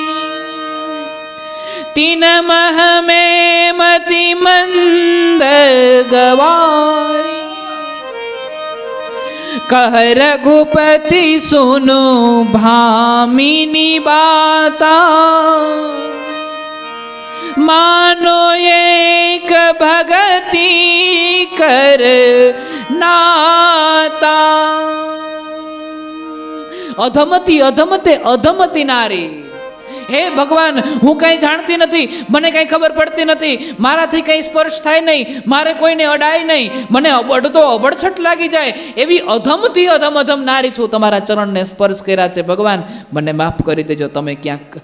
તીન મહ મે મતિ મંદ ગવારી કહ રઘુપતિ સુનો ભામિની બાતા માનો એક ભગતિ કર નાતા. અધમતી અધમતે અધમતી નારી. હે ભગવાન, હું કંઈ જાણતી નથી, મને કંઈ ખબર પડતી નથી, મારાથી કંઈ સ્પર્શ થાય નહીં, મારે કોઈને અડાય નહીં, મને અબડતો અબડછટ લાગી જાય એવી અધમથી અધમ અધમ નારી છું. તમારા ચરણને સ્પર્શ કર્યા છે ભગવાન, મને માફ કરી દેજો તમે ક્યાંક.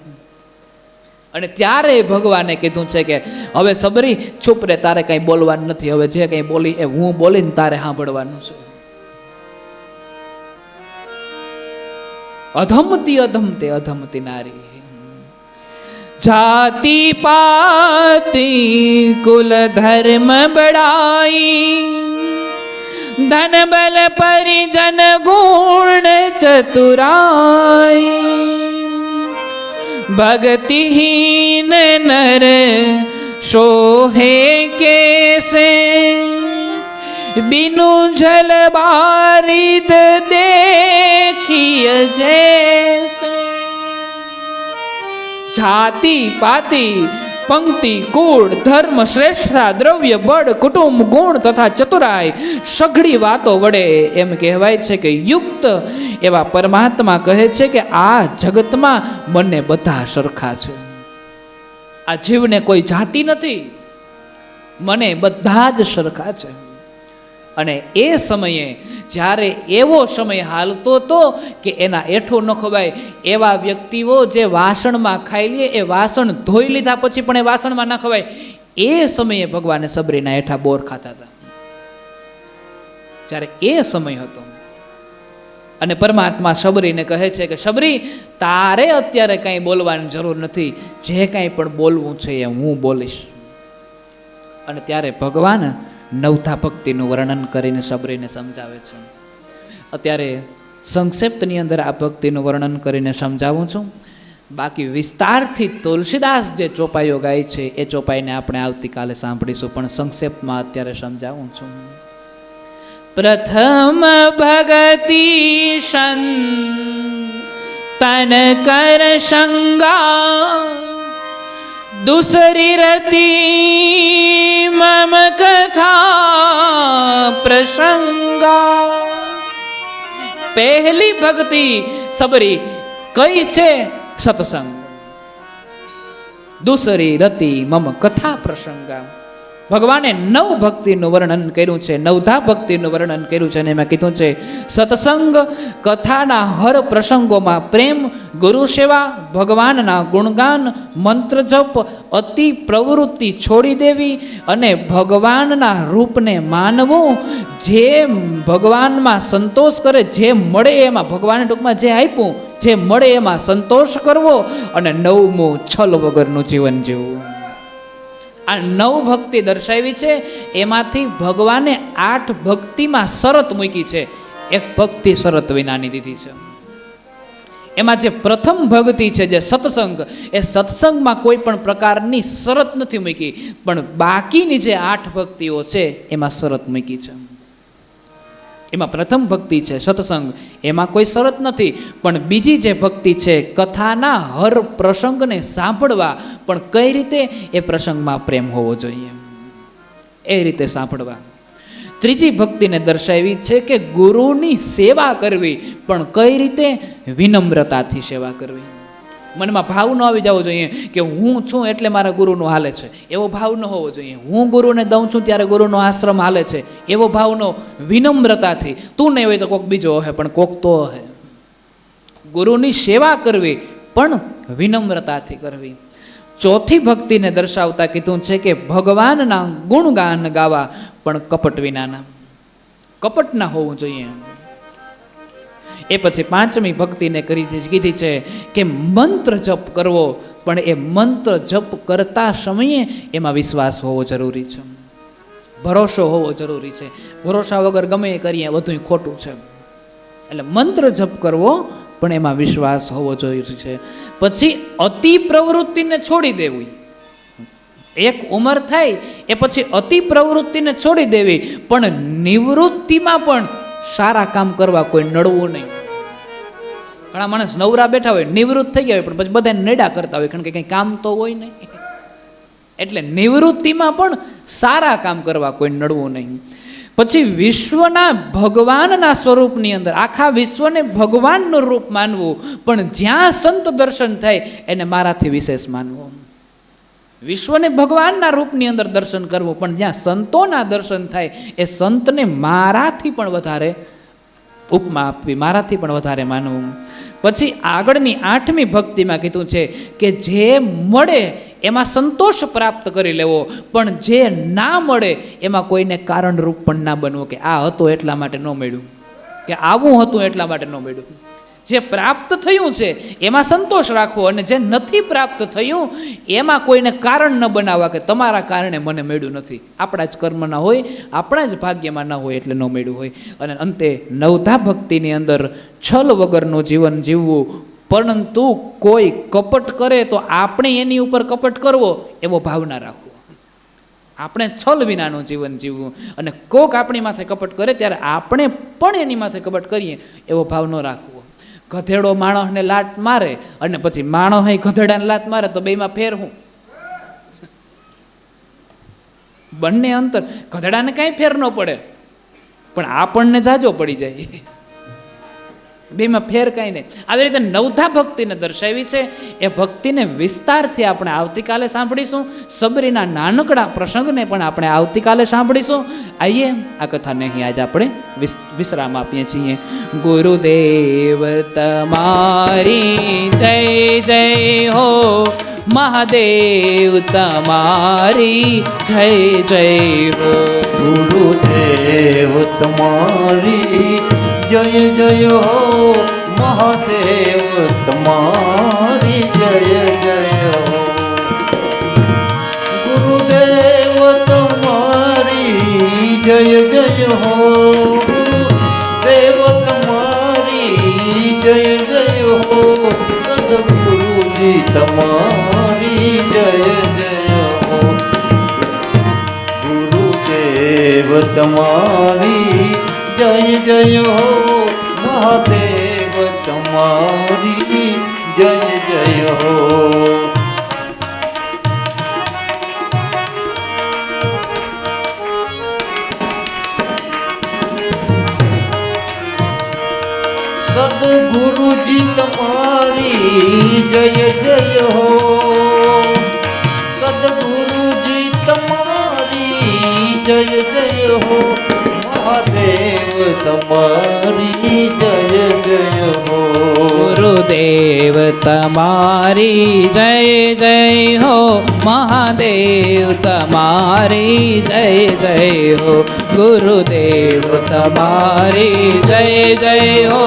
અને ત્યારે ભગવાને કીધું છે કે હવે સબરી ચૂપ રે, તારે કંઈ બોલવાનું નથી, હવે જે કંઈ બોલી એ હું બોલીને તારે સાંભળવાનું છે. અધમતી અધમતે અધમતી નારી. जाति पाति कुल धर्म बढ़ाई, धन बल परिजन गुण चतुराई, भक्तिहीन नर सोहे कैसे, बिनु जल बारिद देखिए जैसे। जाति पाति पंक्ति कूड़ धर्म श्रेष्ठता द्रव्य बળ કુટુંબ ગુણ તથા ચતુરાઈ સઘળી વાતો વડે એમ કહેવાય છે કે યુક્ત એવા પરમાત્મા કહે છે કે આ જગતમાં મને બધા સરખા છે, આ જીવને કોઈ જાતિ નથી, મને બધા જ સરખા છે। અને એ સમયે જ્યારે એવો સમય હાલતો હતો કે એના એઠું ન ખવાય એવા વ્યક્તિઓ જે વાસણમાં ખાઈ લે એ વાસણ ધોઈ લીધા પછી પણ એ વાસણમાં ન ખવાય, એ સમયે ભગવાને સબરીના એઠા બોર ખાતા હતા, જ્યારે એ સમય હતો। અને પરમાત્મા સબરીને કહે છે કે સબરી તારે અત્યારે કાંઈ બોલવાની જરૂર નથી, જે કાંઈ પણ બોલવું છે એ હું બોલીશ। અને ત્યારે ભગવાન નવધા ભક્તિનું વર્ણન કરીને સબરીને સમજાવે છે। અત્યારે સંક્ષિપ્તની અંદર આ ભક્તિનું વર્ણન કરીને સમજાવું છું, બાકી વિસ્તારથી તુલસીદાસ જે ચોપાઈઓ ગાય છે એ ચોપાઈને આપણે આવતીકાલે સાંભળીશું, પણ સંક્ષિપ્તમાં અત્યારે સમજાવું છું। પ્રથમ ભગતિ તન કર સંગા, दूसरी रति मम कथा प्रसंगा। पहली भक्ति सबरी कई छे सत्संग, दूसरी रति मम कथा प्रसंगा। ભગવાને નવ ભક્તિનું વર્ણન કર્યું છે, નવધા ભક્તિનું વર્ણન કર્યું છે, અને એમાં કીધું છે સત્સંગ, કથાના હર પ્રસંગોમાં પ્રેમ, ગુરુ સેવા, ભગવાનના ગુણગાન, મંત્ર જપ, અતિ પ્રવૃત્તિ છોડી દેવી અને ભગવાનના રૂપને માનવું, જે ભગવાનમાં સંતોષ કરે, જે મળે એમાં ભગવાને ટૂંકમાં જે આપ્યું, જે મળે એમાં સંતોષ કરવો, અને નવમું છલ વગરનું જીવન જીવવું। આ નવ ભક્તિ દર્શાવી છે, એમાંથી ભગવાને 8 ભક્તિમાં શરત મૂકી છે, એક ભક્તિ શરત વિનાની દીધી છે। એમાં જે પ્રથમ ભક્તિ છે જે સત્સંગ, એ સત્સંગમાં કોઈ પણ પ્રકારની શરત નથી મૂકી, પણ બાકીની જે 8 ભક્તિઓ છે એમાં શરત મૂકી છે। એમાં પ્રથમ ભક્તિ છે સત્સંગ, એમાં કોઈ શરત નથી, પણ બીજી જે ભક્તિ છે કથાના હર પ્રસંગને સાંભળવા, પણ કઈ રીતે, એ પ્રસંગમાં પ્રેમ હોવો જોઈએ એ રીતે સાંભળવા। ત્રીજી ભક્તિને દર્શાવી છે કે ગુરુની સેવા કરવી, પણ કઈ રીતે, વિનમ્રતાથી સેવા કરવી। મનમાં ભાવ ન આવી જવો જોઈએ કે હું છું એટલે મારા ગુરુનું હાલે છે, એવો ભાવ ન હોવો જોઈએ। હું ગુરુને દઉં છું ત્યારે ગુરુનો આશ્રમ હાલે છે, એવો ભાવનો, વિનમ્રતાથી, તું નહીં હોય તો કોક બીજો હે, પણ કોક તો હે। ગુરુની સેવા કરવી પણ વિનમ્રતાથી કરવી। ચોથી ભક્તિને દર્શાવતા કીધું છે કે ભગવાનના ગુણગાન ગાવા, પણ કપટ વિનાના, કપટ ના હોવું જોઈએ। એ પછી પાંચમી ભક્તિને કીધી છે કે મંત્ર જપ કરવો, પણ એ મંત્ર જપ કરતા સમયે એમાં વિશ્વાસ હોવો જરૂરી છે, ભરોસો હોવો જરૂરી છે। ભરોસા વગર ગમે એ કરીએ બધું ખોટું છે, એટલે મંત્ર જપ કરવો પણ એમાં વિશ્વાસ હોવો જરૂરી છે। પછી અતિ પ્રવૃત્તિને છોડી દેવી, એક ઉંમર થાય એ પછી અતિ પ્રવૃત્તિને છોડી દેવી, પણ નિવૃત્તિમાં પણ સારા કામ કરવા, કોઈ નડવું નહીં। ઘણા માણસ નવરા બેઠા હોય, નિવૃત્ત થઈ ગયા હોય, પણ પછી બધા નડા કરતા હોય, કારણ કે કંઈ કામ તો હોય નહીં, એટલે નિવૃત્તિમાં પણ સારા કામ કરવા, કોઈ નડવું નહીં। પછી વિશ્વના ભગવાનના સ્વરૂપની અંદર આખા વિશ્વને ભગવાનનું રૂપ માનવું, પણ જ્યાં સંત દર્શન થાય એને મારાથી વિશેષ માનવું। વિશ્વને ભગવાનના રૂપની અંદર દર્શન કરવું, પણ જ્યાં સંતોના દર્શન થાય એ સંતને મારાથી પણ વધારે ઉપમા આપવી, મારાથી પણ વધારે માનવું। પછી આગળની 8મી ભક્તિમાં કીધું છે કે જે મળે એમાં સંતોષ પ્રાપ્ત કરી લેવો, પણ જે ના મળે એમાં કોઈને કારણરૂપ પણ ના બનવું, કે આ હતો એટલા માટે ન મળ્યું, કે આવું હતું એટલા માટે ન મળ્યું। જે પ્રાપ્ત થયું છે એમાં સંતોષ રાખવો, અને જે નથી પ્રાપ્ત થયું એમાં કોઈને કારણ ન બનાવવા કે તમારા કારણે મને મળ્યું નથી. આપણા જ કર્મ ના હોય, આપણા જ ભાગ્યમાં ન હોય એટલે ન મળ્યું હોય. અને અંતે નવધા ભક્તિની અંદર છલ વગરનું જીવન જીવવું, પરંતુ કોઈ કપટ કરે તો આપણે એની ઉપર કપટ કરવો એવો ભાવના રાખવો. આપણે છલ વિનાનું જીવન જીવવું, અને કોક આપણી માથે કપટ કરે ત્યારે આપણે પણ એની માથે કપટ કરીએ એવો ભાવ ન રાખવો. ગધેડો માણસને લાત મારે અને પછી માણસ ગધેડાને લાત મારે તો બેમાં ફેર હું? બંને અંતર. ગધેડાને કાંઈ ફેર ન પડે, પણ આપણને જાજો પડી જાય. બેમાં ફેર કાંઈ નહીં. આવી રીતે નવધા ભક્તિને દર્શાવી છે. એ ભક્તિને વિસ્તારથી આપણે આવતીકાલે સાંભળીશું. સબરીના નાનકડા પ્રસંગને પણ આપણે આવતીકાલે સાંભળીશું. આઈએ આ કથાને અહીં આજે આપણે વિશ્રામ આપીએ છીએ. ગુરુદેવ તમારી જય જય હો, મહાદેવ તમારી જય જય હો. ગુરુદેવ તમારી જય જય હો, મહાદેવ તમારી જય જય હો. ગુરુદેવ તમારી જય જય હો, ગુરુદેવ તમારી જય જય હો. સદગુરુજી તમારી જય જય હો. ગુરુદેવ તમારી જય જય હો, મહાદેવ તમારી જય જય હો. સદગુરુજી તમારી જય જય હો. સદગુરુજી તમારી જય જય હો, મહાદેવ તમારી જય જય હો. ગુરુદેવ તમારી જય જય હો, મહાદેવ તમારી જય જય હો. ગુરુદેવ તમારી જય જય હો,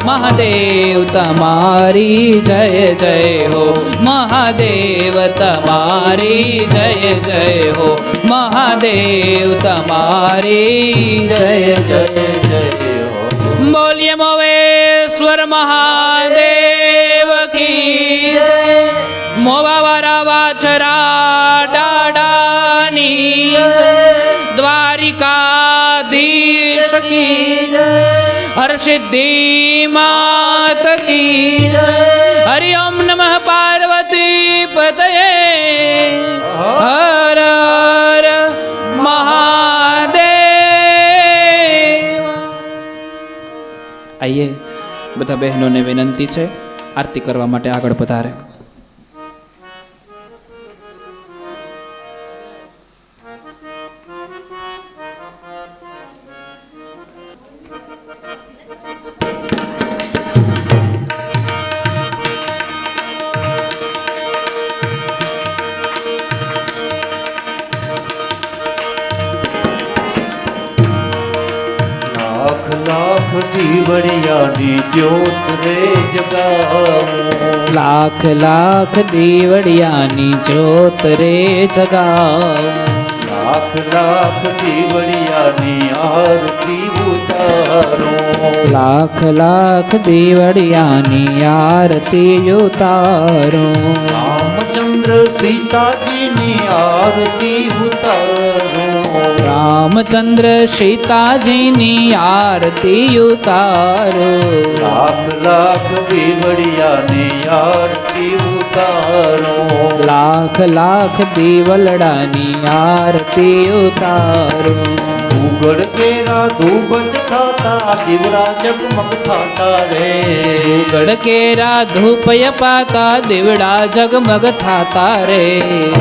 મહાદેવ તમારી જય જય હો. મહાદેવ તમારી જય જય હો, મહાદેવ તમારી જય જય જય હો. બોલીએ મોવેશ્વર મહાદેવ કી જય. મોવાવાળા વાછરા ડાડાની જય. દ્વારિકાધીશ કી જય. હરસિદ્ધિ માત કી જય. હરિ ઓમ નમઃ પાર્વતી પતયે. હર હર મહાદેવ. આઈએ બધા બહેનોને વિનંતી છે, આરતી કરવા માટે આગળ પધારે. લાખ લાખ દીવડિયાની જ્યોત રે જગાવું. લાખ લાખ દીવડિયાની જ્યોત રે જગાવ. લાખ લાખ દીવડિયાની આરતી ઉતારો. લાખ લાખ દીવડિયાની આરતી ઉતારો. રામચંદ્ર સીતાજીની આરતી ઉતારો. રામચંદ્ર સીતાજીની આરતી ઉતારો. લાખ લાખ દીવડિયાની આરતી ઉતારો. લાખ લાખ દીવલડાની આરતી ઉતારો. ઉગડ કેરા ધૂપટ ખાતા દીવડા જગમગ થાતા રે. ગડકેરા ધૂપય પાતા દીવડા જગમગ થાતા રે.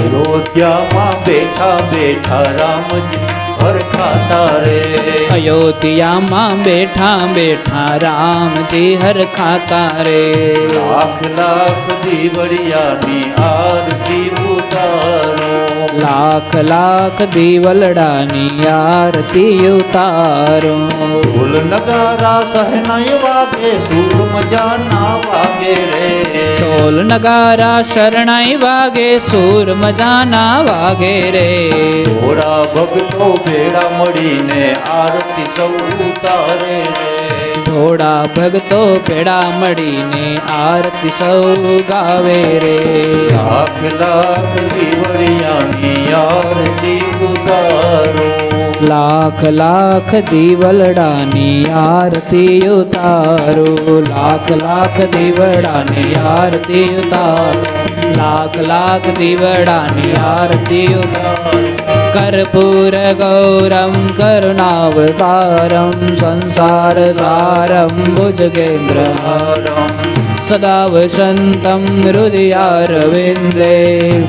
અયોધ્યામાં બેઠા બેઠા રામજી હર ખાતા રે. અયોધ્યામાં બેઠા બેઠા રામજી હર ખાતા રે. લાખ લાખ દીવડિયાની આરતી ઉતારો. લાખ લાખ દીવલડાની આરતી ઉતારો. ઢોલ નગારા સહનાઈ વાગે સૂર મજાના રે ઢોલ નગારા શરણાઈ વાગે સૂર મજાના વાગે રે થોડા ભક્તો ભેળા મળીને આરતી સૌ ઉતારે રે થોડા ભક્તો ભેળા મળીને આરતી સૌ ગાવે રે લાખ લાખ દીવડિયાની આરતી ઉતારો લાખ લાખ દીવલડાની આરતી ઉતારો લાખ લાખ દીવડાની આરતી ઉતારો લાખ લાખ દીવડાની આરતી ઉતારો કર્પૂર ગૌરમ કરુણાવતારમ સંસાર સારમ ભુજગેન્દ્રહારમ સદા વસંતમ હૃદયારવિંદે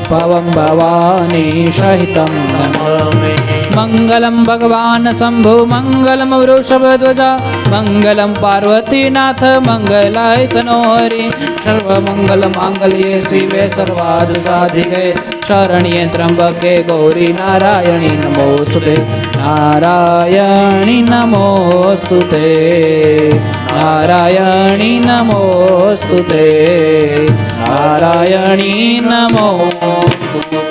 ભવમ ભવાની સહિતમ નમામિ મંગલમ ભગવાન શંભુ મંગલમ વૃષભધ્વજા મંગલમ પાર્વતીનાથ મંગલાય તનો હરિ સર્વમંગલ માંગલ્યે શિવે સર્વાર્થ સાધિકે શરણ્યે ત્રંબકે ગૌરી નારાયણી નમોસ્તુતે નારાયણી નમોસ્તુતે નારાયણી નમોસ્તુતે નારાયણી નમોસ્તુતે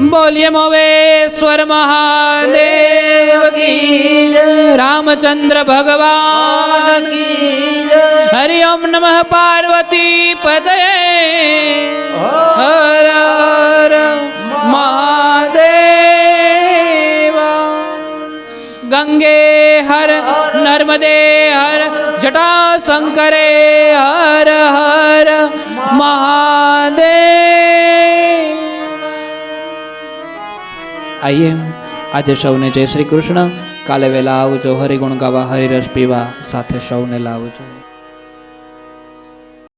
બોલીએ મોવેશ્વર મહાદેવ કી જય રામચંદ્ર ભગવાન કી જય હરિ ઓમ નમઃ પાર્વતી પતયે હર હર મહાદેવ ગંગે હર નર્મદે હર જટા શંકરે હર હર મહાદેવ આઈએ આજે સૌને જય શ્રી કૃષ્ણ કાલે વહેલા આવજો હરિગુણ ગાવા હરિરસ પીવા સાથે સૌને લાવજો